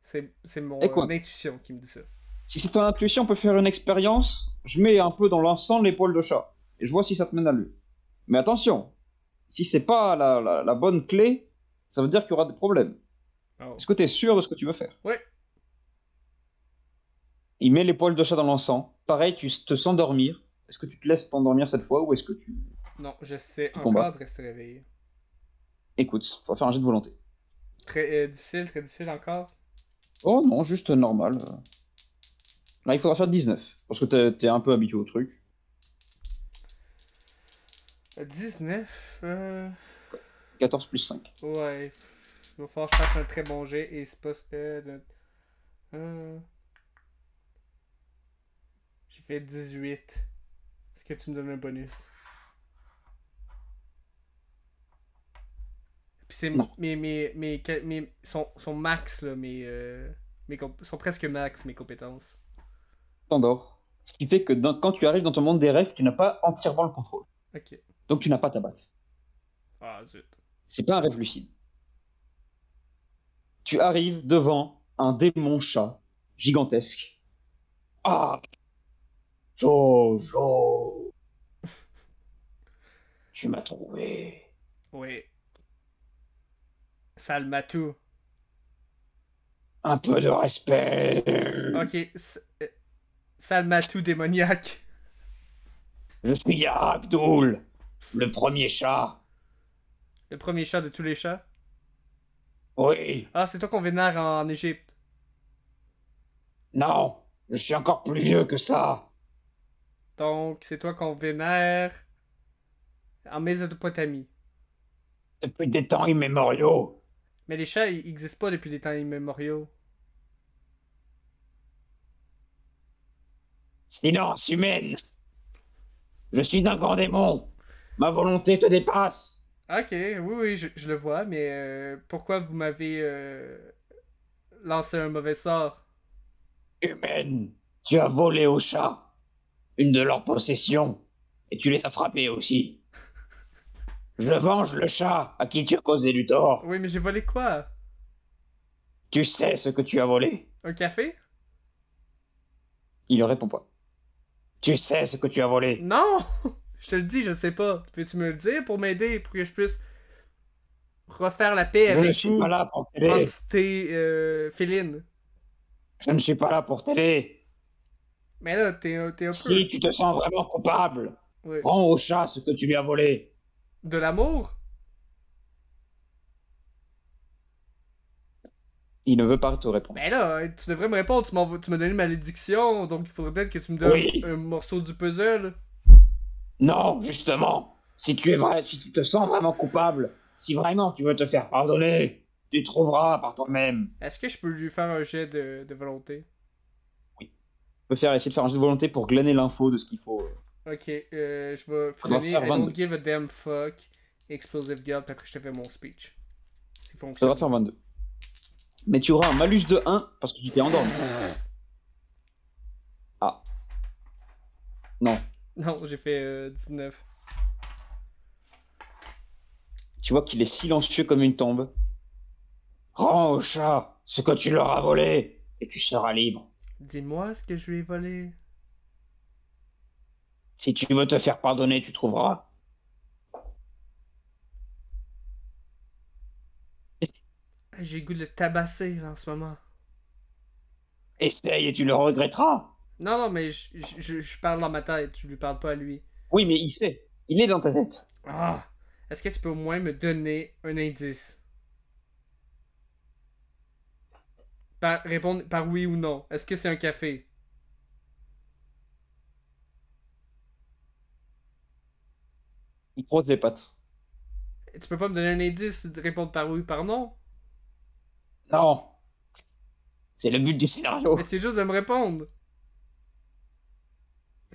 C'est mon écoute. intuition qui me dit ça. Si c'est ton intuition, on peut faire une expérience. Je mets un peu dans l'encens l'épaule de chat. Et je vois si ça te mène à lui. Mais attention, si c'est pas la bonne clé, ça veut dire qu'il y aura des problèmes. Oh. Est-ce que tu es sûr de ce que tu veux faire? Ouais. Il met l'épaule de chat dans l'encens. Pareil, tu te sens dormir. Est-ce que tu te laisses t'endormir cette fois ou est-ce que Non, j'essaie tu encore combats? de rester réveillé. Écoute, faut faire un jet de volonté. Très difficile encore. Oh non, juste normal. Là, il faudra faire 19. Parce que t'es un peu habitué au truc. 19. 14 plus 5. Ouais. Il va falloir que je fasse un très bon jet et c'est pas. Euh, J'ai fait 18. Est-ce que tu me donnes un bonus? Puis c'est Non, sont max là, sont presque max mes compétences. t'endors. Ce qui fait que quand tu arrives dans ton monde des rêves, tu n'as pas entièrement le contrôle. Ok. Donc tu n'as pas ta batte. Ah zut. C'est pas un rêve lucide. Tu arrives devant un démon chat gigantesque. Ah, Jojo, tu m'as trouvé. Oui. Sale matou. Un peu de respect. Ok. Sale matou démoniaque. Je suis Yarakdoul, le premier chat. Le premier chat de tous les chats. Oui, Ah, c'est toi qu'on vénère en Égypte. non, je suis encore plus vieux que ça. Donc, c'est toi qu'on vénère en Mésopotamie. Depuis des temps immémoriaux. Mais les chats, ils n'existent pas depuis des temps immémoriaux. Silence humaine. Je suis un grand démon. Ma volonté te dépasse. Ok, oui, oui, je le vois, mais pourquoi vous m'avez lancé un mauvais sort? Humaine, tu as volé au chat une de leurs possessions et tu les as frappés aussi. Je venge le chat à qui tu as causé du tort. Oui, mais j'ai volé quoi? Tu sais ce que tu as volé. Un café? Il ne répond pas. Tu sais ce que tu as volé. Non! Je te le dis, je sais pas. Peux-tu me le dire pour m'aider, pour que je puisse refaire la paix Je ne avec suis pas vous, là pour t'aider. entité féline? Je ne suis pas là pour t'aider. Mais là, t'es un peu... Si tu te sens vraiment coupable, Ouais. rends au chat ce que tu lui as volé. De l'amour? Il ne veut pas te répondre. Ben là, tu devrais me répondre, tu m'as donné une malédiction, donc il faudrait peut-être que tu me donnes Oui. un morceau du puzzle. Non, justement. Si tu te sens vraiment coupable, si vraiment tu veux te faire pardonner, tu trouveras par toi-même. Est-ce que je peux lui faire un jet de volonté? Oui. Tu peux faire essayer de faire un jeu de volonté pour glaner l'info de ce qu'il faut. Ok, je vais Faudra donner faire I don't 22. give a damn fuck, explosive guard, puis après je te fais mon speech. C'est Faudra fonctionne. faire 22. Mais tu auras un malus de 1 parce que tu t'es endormi. Ah. Non. Non, j'ai fait 19. Tu vois qu'il est silencieux comme une tombe. Rends au chat ce que tu leur as volé et tu seras libre. Dis-moi ce que je lui ai volé. Si tu veux te faire pardonner, tu trouveras. J'ai le goût de le tabasser là, en ce moment. Essaye et tu le regretteras. Non, non, mais je parle dans ma tête, je lui parle pas à lui. Oui, mais il sait. Il est dans ta tête. Ah! Est-ce que tu peux au moins me donner un indice? Répondre par oui ou non. Est-ce que c'est un café? Il frotte les pattes. Tu peux pas me donner un indice de répondre par oui ou par non? Non. C'est le but du scénario. Mais tu sais juste de me répondre.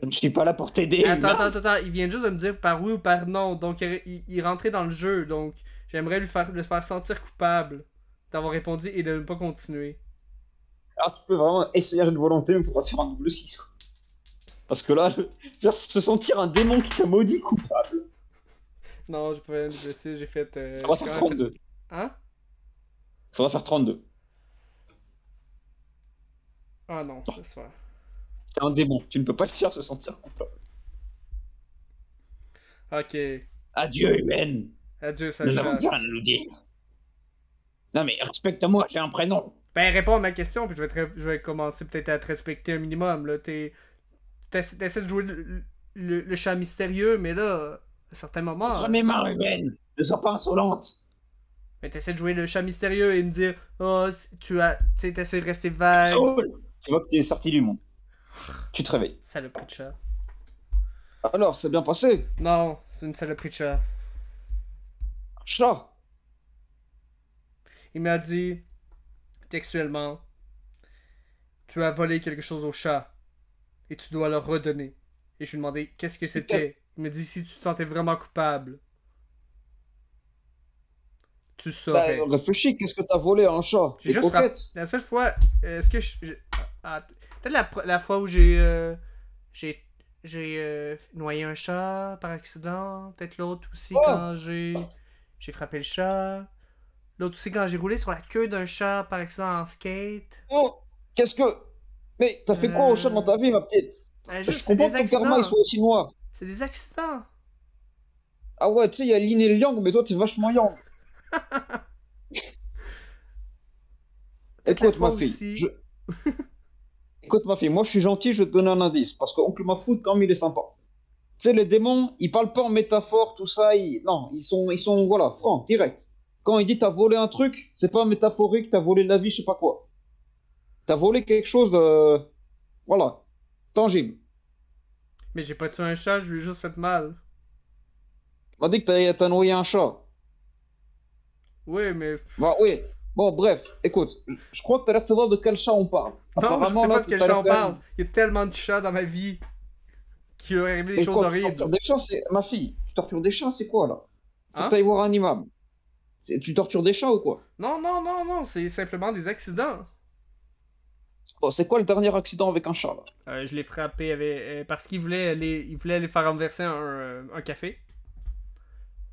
Je ne suis pas là pour t'aider, Attends, humain. attends, attends. Il vient juste de me dire par oui ou par non. Donc il rentrait dans le jeu. Donc j'aimerais le faire sentir coupable d'avoir répondu et de ne pas continuer. Alors tu peux vraiment essayer de volonté, mais il faudra faire un double 6. Parce que là, faire se sentir un démon qui t'a maudit coupable. Non, j'ai pas blessé, j'ai fait. Ça va J'ai faire quand même fait. 32. Hein? Faudra faire 32. Ah non, laisse faire. T'es un démon. Tu ne peux pas le faire se sentir coupable. Ok. Adieu, humaine. Adieu, Nous sale n'avons chat. plus rien à nous dire. Non mais respecte-moi, j'ai un prénom. Ben, réponds à ma question, puis je vais commencer peut-être à te respecter un minimum. Là, t'essaies de jouer le chat mystérieux, mais là, à certains moments. Entre mes mains, humaine. Ne sois pas insolente. Mais t'essaies de jouer le chat mystérieux et me dire, oh, tu as. Tu sais, t'essaies de rester vague. Saul. Tu vois que t'es sorti du monde. Tu te réveilles. Saloperie de chat. Alors, c'est bien passé. Non, c'est une saloperie de chat. Chat. Il m'a dit, textuellement, tu as volé quelque chose au chat et tu dois le redonner. Et je lui ai demandé qu'est-ce que c'était. Il me dit si tu te sentais vraiment coupable, tu Bah, saurais. réfléchis, qu'est-ce que t'as volé à un chat? J'ai Des juste coquettes? la seule fois, est-ce que peut-être la fois où j'ai noyé un chat par accident, peut-être l'autre aussi Oh, quand j'ai frappé le chat. L'autre aussi quand j'ai roulé sur la queue d'un chat par accident en skate. oh, qu'est-ce que... Mais t'as fait quoi au chat dans ta vie, ma petite? Je Juste, c'est comprends des que ton karma, il accidents. soit aussi noir. C'est des accidents. Ah ouais, tu sais, il y a l'yin et le yang, mais toi, t'es vachement yang. Peut-être la Écoute, fois ma fille, aussi. Écoute, ma fille, moi, je suis gentil, je vais te donner un indice. Parce que Oncle Mafoud, quand même, il est sympa. Tu sais, les démons, ils parlent pas en métaphore, tout ça. Non, voilà, francs, direct. Quand il dit t'as volé un truc, c'est pas métaphorique, t'as volé la vie, je sais pas quoi. T'as volé quelque chose de... Voilà, tangible. Mais j'ai pas tué un chat, je lui ai juste fait mal. On m'a dit que t'as noyé un chat. Oui, mais. Bah oui. Bon, bref, écoute, je crois que t'as l'air de savoir de quel chat on parle. Non, je Apparemment, sais là, pas de quel t'as chat l'air on parle. Il y a tellement de chats dans ma vie qui lui arrivé des Et choses quoi, tu tortures horribles. des chats, c'est... Ma fille, tu tortures des chats, c'est quoi, là? Faut que Hein? t'ailles voir un imam. Tu tortures des chats ou quoi? Non, non, non, non, c'est simplement des accidents. Bon, c'est quoi le dernier accident avec un chat, là? Je l'ai frappé parce il voulait aller faire renverser un café.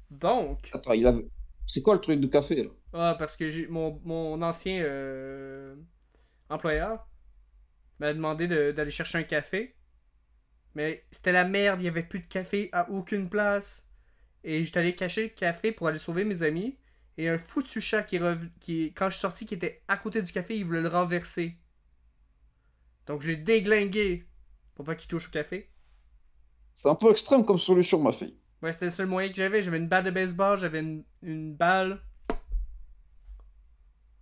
Donc, Attends, il avait... C'est quoi le truc de café, là? parce que mon ancien employeur m'a demandé d'aller chercher un café. Mais c'était la merde, il y avait plus de café à aucune place. Et j'étais allé cacher le café pour aller sauver mes amis. Et un foutu chat quand je suis sorti, qui était à côté du café, il voulait le renverser. Donc je l'ai déglingué pour pas qu'il touche au café. C'est un peu extrême comme solution, ma fille. Ouais, c'était le seul moyen que j'avais. J'avais une balle de baseball, j'avais une balle.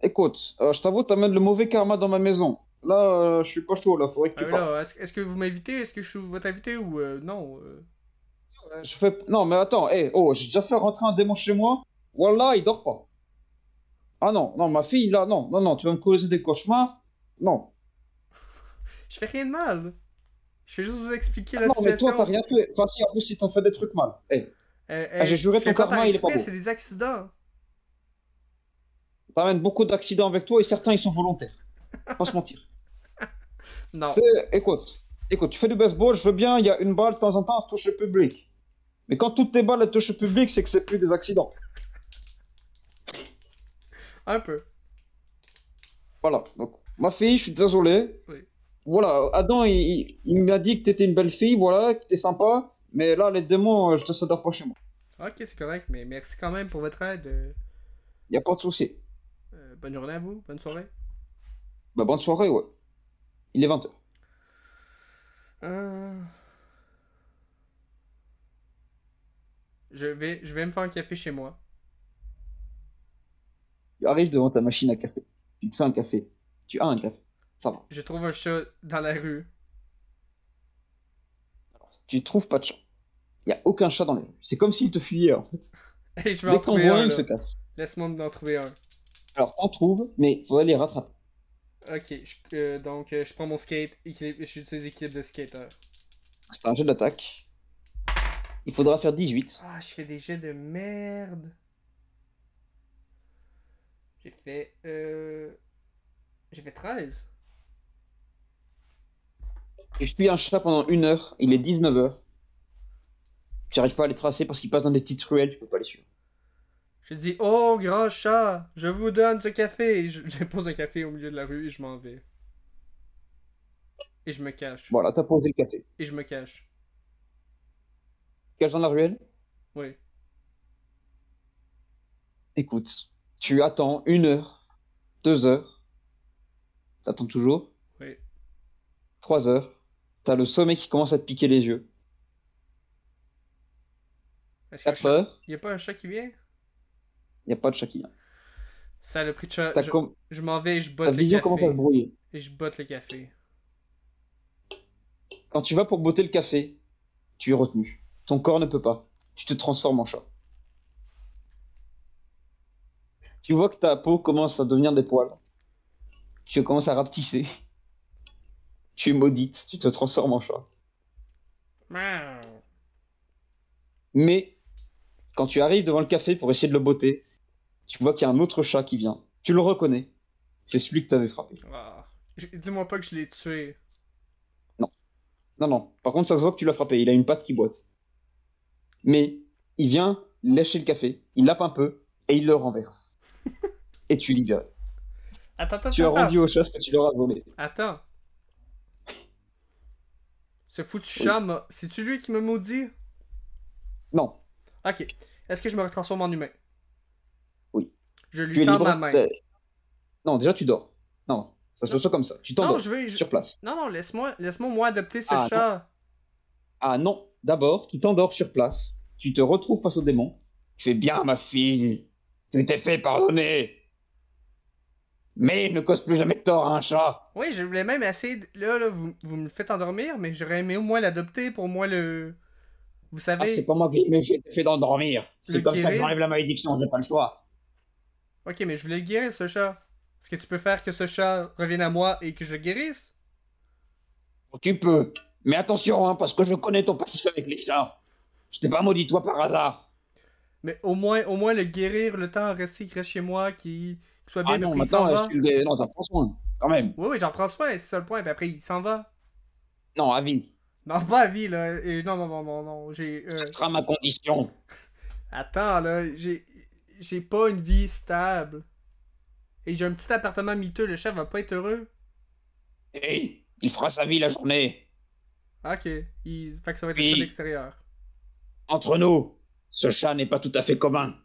Écoute, je t'avoue, t'amènes le mauvais karma dans ma maison. Là, je suis pas chaud, là, faudrait que tu partes. Là, est-ce que vous m'invitez? Est-ce que je suis votre invité ou non? Je fais... Non, mais attends, oh, j'ai déjà fait rentrer un démon chez moi. Voilà, il dort pas. Ah non, non, ma fille, là, non, non, non, tu vas me causer des cauchemars. Non. Je fais rien de mal. Je vais juste vous expliquer Ah la non, mais toi, t'as situation. rien fait. Enfin, si, en plus, si t'as fait des trucs mal. J'ai Je juré, ton fais pas par karma, il est pas exprès, beau. c'est des accidents. T'amènes beaucoup d'accidents avec toi et certains, ils sont volontaires. Faut pas se mentir. Non. Tu sais, écoute, tu fais du baseball, je veux bien, il y a une balle, de temps en temps, ça touche le public. Mais quand toutes tes balles, elles touchent le public, c'est que c'est plus des accidents. Un peu. Voilà. Donc, ma fille, je suis désolé. Oui. Voilà, Adam, il m'a dit que t'étais une belle fille, voilà, que t'es sympa. Mais là, les démons, je te laisse pas chez moi. Ok, c'est correct, mais merci quand même pour votre aide. Y a pas de souci. Bonne journée à vous, bonne soirée. Bah, bonne soirée, ouais. Il est 20h. Euh, je vais me faire un café chez moi. Tu arrives devant ta machine à café. Tu te fais un café. Tu as un café. Ça va. Je trouve un chat dans la rue. Tu trouves pas de chat. Y a aucun chat dans les rues. C'est comme s'il te fuyait, en fait. Et je vais Dès en que t'en trouver vois un, un il là. se casse. Laisse-moi en trouver un. Alors, t'en trouves, mais faudrait les rattraper. Ok, donc je prends mon skate, j'utilise équilibre de skater. C'est un jeu d'attaque. Il faudra faire 18. Ah, je fais des jets de merde. J'ai fait. J'ai fait 13. Et je suis un chat pendant 1 heure. Il est 19h. Tu n'arrives pas à les tracer parce qu'ils passent dans des petites ruelles, tu peux pas les suivre. Je dis, oh grand chat, je vous donne ce café. Je pose un café au milieu de la rue et je m'en vais. Et je me cache. Voilà, t'as posé le café. Et je me cache. Cache dans la ruelle. Oui. Écoute, tu attends 1 heure, 2 heures. T'attends toujours. Oui. 3 heures. T'as le sommeil qui commence à te piquer les yeux. Est-ce qu'il y a un 4 chat? heures. Y a pas un chat qui vient? Y a pas de chat qui vient. Ça le prix de chat. Ta, com- Je m'en vais et je ta botte le vision commence à se café. brouiller. Et je botte le café. Quand tu vas pour botter le café, tu es retenu. Ton corps ne peut pas. Tu te transformes en chat. Tu vois que ta peau commence à devenir des poils. Tu commences à rapetisser. Tu es maudite. Tu te transformes en chat. Miaou. Mais quand tu arrives devant le café pour essayer de le botter, tu vois qu'il y a un autre chat qui vient. Tu le reconnais. C'est celui que t'avais frappé. Ah. Dis-moi pas que je l'ai tué. Non. Non, non. Par contre, ça se voit que tu l'as frappé. Il a une patte qui boite. Mais il vient lécher le café. Il lappe un peu et il le renverse. Et tu libères. Attends, Tu as rendu au chat ce que tu leur as volé. Attends. Ce foutu chat, c'est-tu lui qui me maudit? Non. Ok. Est-ce que je me transforme en humain? Oui. Je Tu lui es tends libre. ma main. Non, déjà tu dors. Non, ça se passe pas comme ça. Tu Non, t'endors je veux. sur place. Non, laisse-moi moi adopter ce Ah, chat. Ah non, d'abord, tu t'endors sur place. Tu te retrouves face au démon. Tu fais bien, ma fille. Tu t'es fait pardonner. Mais ne cause plus jamais de tort à un chat. Oui, je voulais même essayer. Là, vous me le faites endormir, mais j'aurais aimé au moins l'adopter pour moi le. Vous Ah, c'est savez, pas moi qui j'ai fait d'endormir. le C'est comme ça que guérir. j'enlève la malédiction, j'ai pas le choix. Ok, mais je voulais le guérir, ce chat. Est-ce que tu peux faire que ce chat revienne à moi et que je le guérisse? Tu peux. Mais attention, hein, parce que je connais ton passif avec les chats. Je t'ai pas maudit toi par hasard. Mais au moins le guérir, le temps resté qu'il reste chez moi, qu'il soit bien, Ah mais non, après il s'en maintenant, va. non, t'en prends soin, quand même. Oui, j'en prends soin, c'est ça le point, puis après il s'en va. Non, à vie. Non, pas à vie, là. Et non, j'ai. Ce sera ma condition. Attends, là, j'ai pas une vie stable. Et j'ai un petit appartement miteux, le chef va pas être heureux. Hey, Il fera sa vie la journée. Ok. Fait que ça va être le chat Puis, d'extérieur. entre nous, ce chat n'est pas tout à fait commun.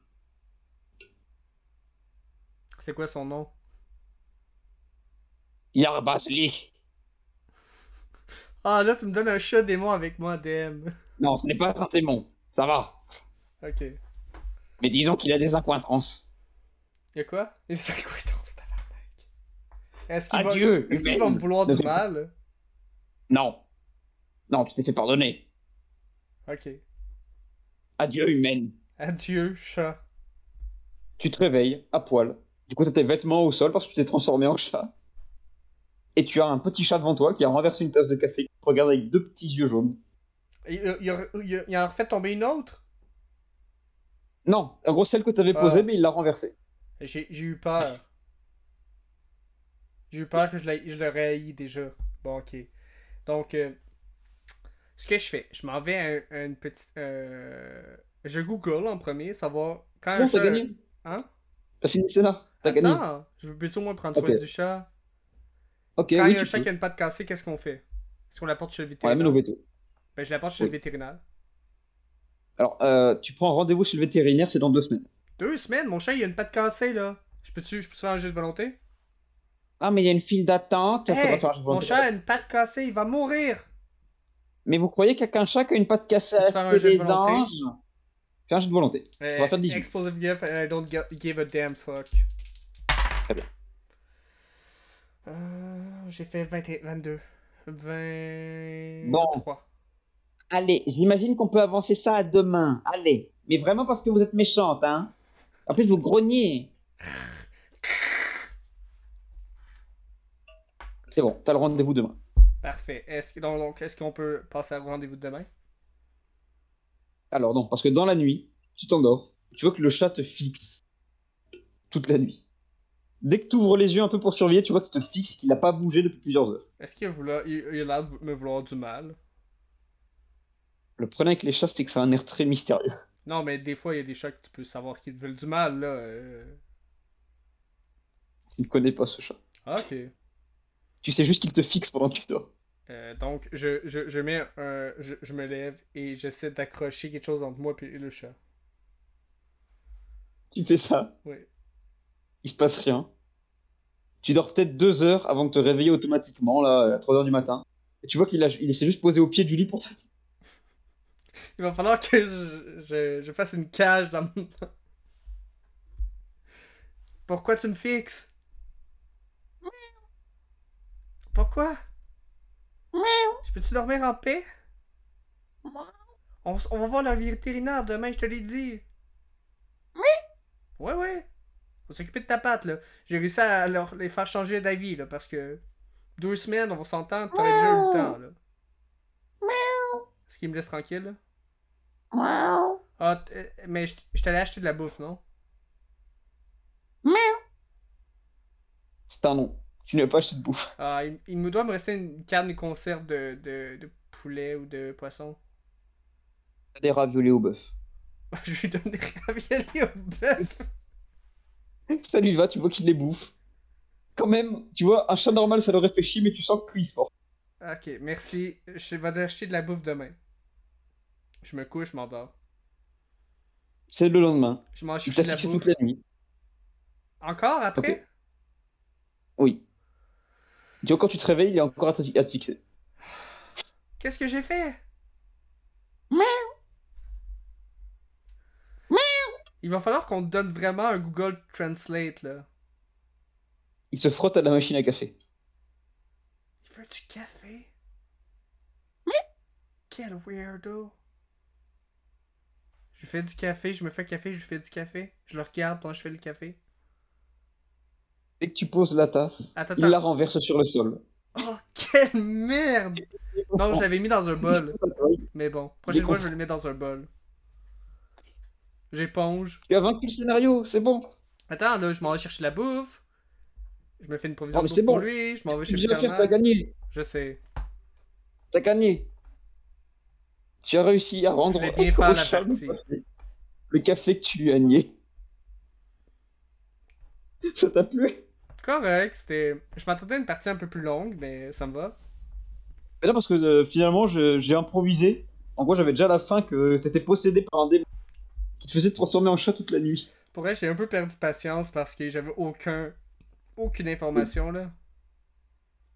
C'est quoi son nom? Yarbazli. Ah, là, tu me donnes un chat démon avec moi, DM. Non, ce n'est pas un démon. Ça va. Ok. Mais disons qu'il a des incohérences. Y'a quoi? C'est quoi ton tabarnak? Adieu, Est-ce qu'il va me humaine. vouloir Ne du fais pas- mal? Non. Non, tu t'es fait pardonner. Ok. Adieu, humaine. Adieu, chat. Tu te réveilles, à poil. Du coup, t'as tes vêtements au sol parce que tu t'es transformé en chat. Et tu as un petit chat devant toi qui a renversé une tasse de café, qui te regarde avec deux petits yeux jaunes. Il a refait tomber une autre? Non, en gros, celle que t'avais posée, Ah, mais il l'a renversée. j'ai eu peur. J'ai eu peur que je l'aurais haï déjà. Bon, ok. Donc, ce que je fais, je m'en vais à une petite. Je Google en premier, savoir quand un Bon, t'as chat. gagné. Hein? T'as fini le scénar. T'as gagné. Attends, je veux plutôt moi prendre Ok. soin du chat. Ok, Quand il oui, y a un tu chat qui peux. a une patte cassée, qu'est-ce qu'on fait? Est-ce qu'on l'apporte chez le On l'amène au vétérinaire? veto. Ben, je l'apporte chez le Oui. vétérinaire. Alors, tu prends rendez-vous chez le vétérinaire, c'est dans 2 semaines. 2 semaines, mon chat, il a une patte cassée, là. Je peux faire un jeu de volonté? Ah, mais il y a une file d'attente, il faudra Hé! faire un jeu de Mon volonté pour chat a ça. une patte cassée, il va mourir! Mais vous croyez qu'un chat qui a une patte cassée Peux-tu à faire un citer jeu de des volonté? anges? Fais un jeu de volonté. Il faudra faire 18. Explosive gift and I don't give a damn fuck. Très bien. J'ai fait 22. Bon, 23. allez, j'imagine qu'on peut avancer ça à demain. Allez. Mais vraiment parce que vous êtes méchante, hein. En plus, vous grognez. C'est bon, t'as le rendez-vous demain. Parfait. Est-ce qu'on peut passer au rendez-vous de demain? Alors non, parce que dans la nuit, tu t'endors, tu vois que le chat te fixe toute la nuit. Dès que tu ouvres les yeux un peu pour surveiller, tu vois qu'il te fixe, qu'il n'a pas bougé depuis plusieurs heures. Est-ce il a l'air de me vouloir du mal? Le problème avec les chats, c'est que ça a un air très mystérieux. Non, mais des fois, il y a des chats que tu peux savoir qu'ils te veulent du mal, là. Tu ne connais pas ce chat. Ok. Tu sais juste qu'il te fixe pendant que tu dors. Donc, je me lève et j'essaie d'accrocher quelque chose entre moi et le chat. Tu fais ça, Oui. il se passe rien. Tu dors peut-être 2 heures avant de te réveiller automatiquement, là, à 3 heures du matin. Et tu vois il s'est juste posé au pied du lit pour te... Il va falloir que je fasse une cage dans mon... Pourquoi tu me fixes? Pourquoi? Je peux-tu dormir en paix? On va voir le vétérinaire demain, je te l'ai dit. Ouais, ouais. On va s'occuper de ta patte, là. J'ai réussi à les faire changer d'avis, là, parce que 2 semaines, on va s'entendre, t'aurais déjà eu le temps, là. Est-ce qu'il me laisse tranquille, là? Ah, mais je t'allais acheter de la bouffe, non? C'est un nom. Tu n'as pas acheté de bouffe. Ah, il me doit me rester une canne de conserve de poulet ou de poisson. T'as des raviolis au bœuf. Je lui donne des raviolis au bœuf. Ça lui va, tu vois qu'il les bouffe. Quand même, tu vois, un chat normal, ça l'aurait fait chier, mais tu sens que lui, il se porte. Ok, merci. Je vais acheter de la bouffe demain. Je me couche, je m'endors. C'est le lendemain. Je m'en Il cherche t'a de la fixé toute la bouffe. nuit. Encore Ok. après? Oui. Tu vois, quand tu te réveilles, il est encore à te fixer. Qu'est-ce que j'ai fait? Il va falloir qu'on te donne vraiment un Google Translate, là. Il se frotte à la machine à café. Il veut du café? Quel weirdo. Je fais du café, je me fais un café, je lui fais du café. Je le regarde pendant que je fais le café. Dès que tu poses la tasse, Attends, il la attends. renverse sur le sol. Oh, quelle merde! Non, je l'avais mis dans un bol. Mais bon, prochaine fois, je vais le mettre dans un bol. J'éponge. Tu as vaincu le scénario, c'est bon. Attends, là, je m'en vais chercher la bouffe. Je me fais une provision Oh, de mais bouffe c'est pour bon. lui. Je m'en vais Tu chez le viens faire, t'as vétérinaire. gagné. Je sais. T'as gagné. Tu as réussi à rendre Je vais bien faire au la chat partie. le café que tu lui as nié. Ça t'a plu? Correct, c'était. Je m'attendais à une partie un peu plus longue, mais ça me va. Et là, parce que finalement, j'ai improvisé. En gros, j'avais déjà la fin que t'étais possédé par un démon qui te faisait te transformer en chat toute la nuit. Pour vrai, j'ai un peu perdu patience parce que j'avais aucune information là.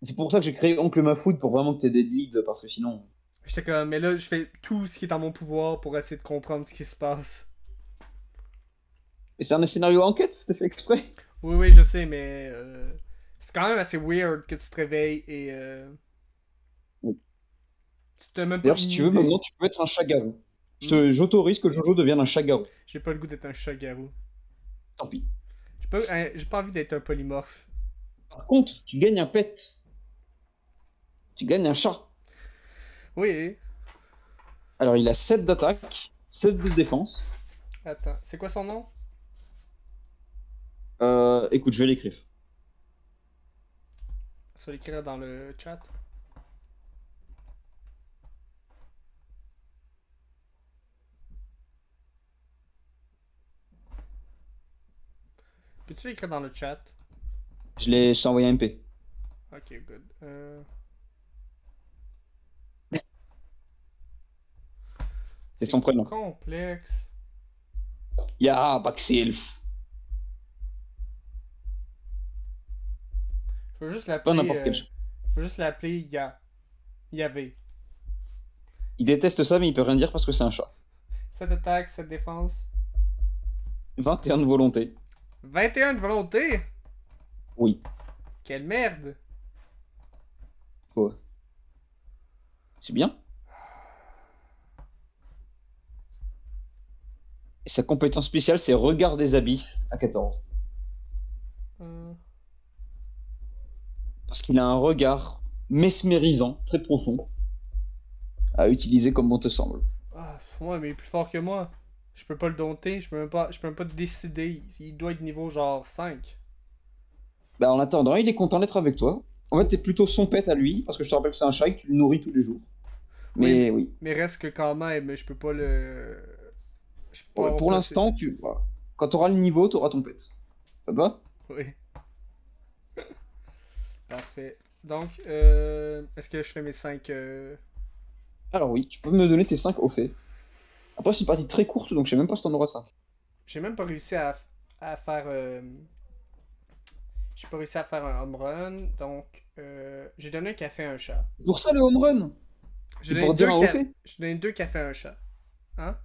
C'est pour ça que j'ai créé Oncle Mafoud pour vraiment que t'aies des guides, parce que sinon. J'étais comme, mais là, je fais tout ce qui est en mon pouvoir pour essayer de comprendre ce qui se passe. Et c'est un scénario enquête, c'était fait exprès. Oui, oui, je sais, mais c'est quand même assez weird que tu te réveilles et Oui. tu t'as même pas D'ailleurs, si une tu veux, idée. maintenant, tu peux être un chat-garou. Hmm? J'autorise que Jojo devienne un chat-garou. J'ai pas le goût d'être un chat-garou. Tant pis. J'ai pas envie d'être un polymorphe. Par contre, tu gagnes un pet. Tu gagnes un chat. Oui. Alors, il a 7 d'attaque, 7 de défense. Attends, c'est quoi son nom? Écoute, je vais l'écrire. Ça va l'écrire dans le chat. Peux-tu l'écrire dans le chat? Je t'ai envoyé un MP. Ok, good. C'est C'est son prénom. complexe. Ya, Baxilf. Je veux juste Pas l'appeler. n'importe quel chat. Je veux juste l'appeler Yavé. Il déteste ça, mais il peut rien dire parce que c'est un chat. Cette attaque, cette défense. 21 de volonté. 21 de volonté! Oui. Quelle merde! Quoi? C'est bien. Et sa compétence spéciale, c'est Regard des Abysses à 14. Euh, Parce qu'il a un regard mesmérisant, très profond, à utiliser comme bon te semble. ouais, mais il est plus fort que moi. Je peux pas le dompter, je peux même pas décider. Il doit être niveau genre 5. Bah, en attendant, il est content d'être avec toi. En fait, t'es plutôt son pet à lui, parce que je te rappelle que c'est un chat et que tu le nourris tous les jours. Oui, Mais oui. mais reste que quand même, je peux pas le. Je peux pas Ouais, avoir pour l'instant, possession. voilà. Quand t'auras le niveau, t'auras ton pet. Ça te va? Oui, parfait. Donc, est-ce que je fais mes 5 Alors oui, tu peux me donner tes 5 au fait. Après, c'est une partie très courte, donc je sais même pas si t'en auras 5. J'ai même pas réussi à faire. J'ai pas réussi à faire un home run, donc j'ai donné un café à un chat. Pour ça, le home run, J'ai c'est donné pour dire deux, un au fait. j'ai donné deux cafés à un chat. Hein?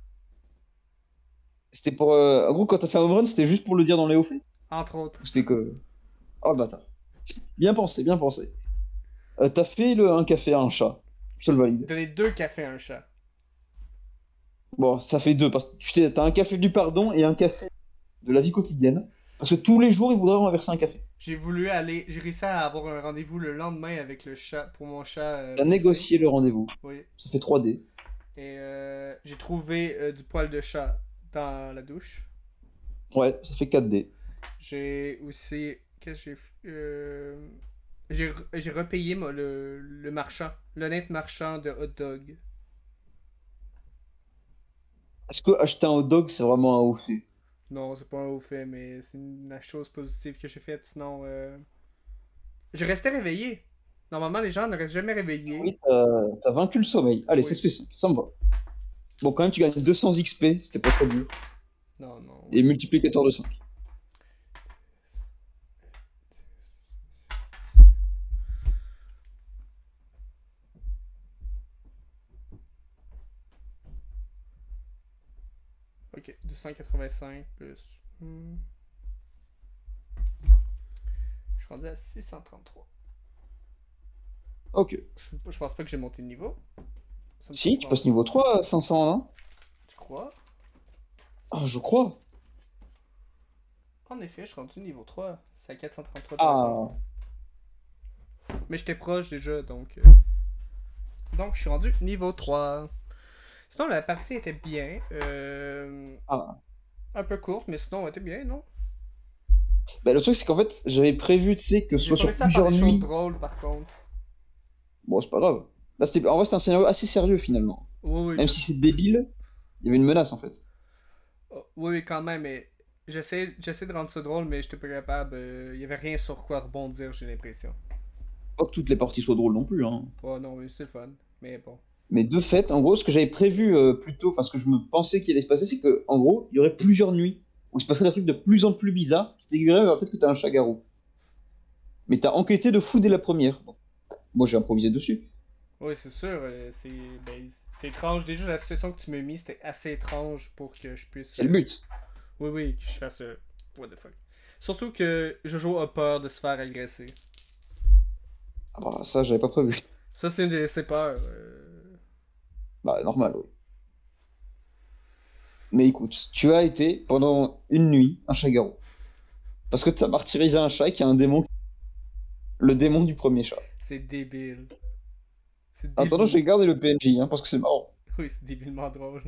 C'était pour. En gros, quand t'as fait un home run, c'était juste pour le dire dans les hauts faits. Entre autres. Ou c'était que. Oh le bâtard. Bien pensé, bien pensé. T'as fait un café à un chat. Je te J'ai le valide. donné deux cafés à un chat. Bon, ça fait deux, parce que t'as un café du pardon et un café de la vie quotidienne. Parce que tous les jours, il voudrait renverser un café. J'ai réussi à avoir un rendez-vous le lendemain avec le chat, pour mon chat T'as blessé. négocié le rendez-vous. Oui. Ça fait 3D. Et j'ai trouvé du poil de chat dans la douche. Ouais, ça fait 4D. J'ai aussi. Qu'est-ce que j'ai fait? J'ai repayé moi, le marchand, l'honnête marchand de hot dog. Est-ce que acheter un hot dog, c'est vraiment un haut fait? Non, c'est pas un haut fait, mais c'est la chose positive que j'ai faite. Sinon, je restais réveillé. Normalement, les gens ne restent jamais réveillés. Oui, t'as vaincu le sommeil. Allez, ça Oui. te fait 5, ça me va. Bon, quand même, tu gagnes 200 XP, c'était pas trop dur. Non, non, Et oui. multiplicateur de 5. Ok, 285 plus. Je suis rendu à 633. Ok. Je pense pas que j'ai monté de niveau. Ça me Si, tu surprend. passes niveau 3 à 501. Tu crois? Ah, je crois. En effet, je suis rendu niveau 3. C'est à 433 de raison. Ah, Mais j'étais proche déjà, donc. Donc, je suis rendu niveau 3. Sinon, la partie était bien. ah. Un peu courte, mais sinon, elle était bien, non? Bah, le truc, c'est qu'en fait, j'avais prévu, tu sais, que ce J'ai soit pas sur réussi à faire plusieurs des choses nuits. drôles, par contre. Bon, c'est pas grave. Là, en vrai, c'était un scénario assez sérieux, finalement. Oui, oui, Même si c'est débile, il y avait une menace, en fait. oh, oui, oui, quand même, mais j'essaie de rendre ça drôle, mais j'étais pas capable. Il y avait rien sur quoi rebondir, j'ai l'impression. Pas que toutes les parties soient drôles non plus, hein. Oh non, mais c'est le fun. Mais bon. Mais de fait, en gros, ce que j'avais prévu plus tôt, enfin ce que je me pensais qu'il allait se passer, c'est que, en gros, il y aurait plusieurs nuits où il se passerait des trucs de plus en plus bizarres qui t'aiguilleraient vers le fait que t'as un chat-garou. Mais t'as enquêté de fou dès la première. Bon, moi, j'ai improvisé dessus. Oui, c'est sûr. C'est étrange. Déjà, la situation que tu m'as mis, c'était assez étrange pour que je puisse. C'est le but. Oui, oui, que je fasse. What the fuck. Surtout que Jojo a peur de se faire agresser. Ah bah, ça, j'avais pas prévu. Ça, c'est une de ses peurs. Bah, normal, oui. Mais écoute, tu as été, pendant une nuit, un chat-garou. Parce que t'as martyrisé un chat qui a un démon, le démon du premier chat. C'est débile. C'est Attends, je débile. vais garder le PNJ, hein, parce que c'est marrant. Oui, c'est débilement drôle.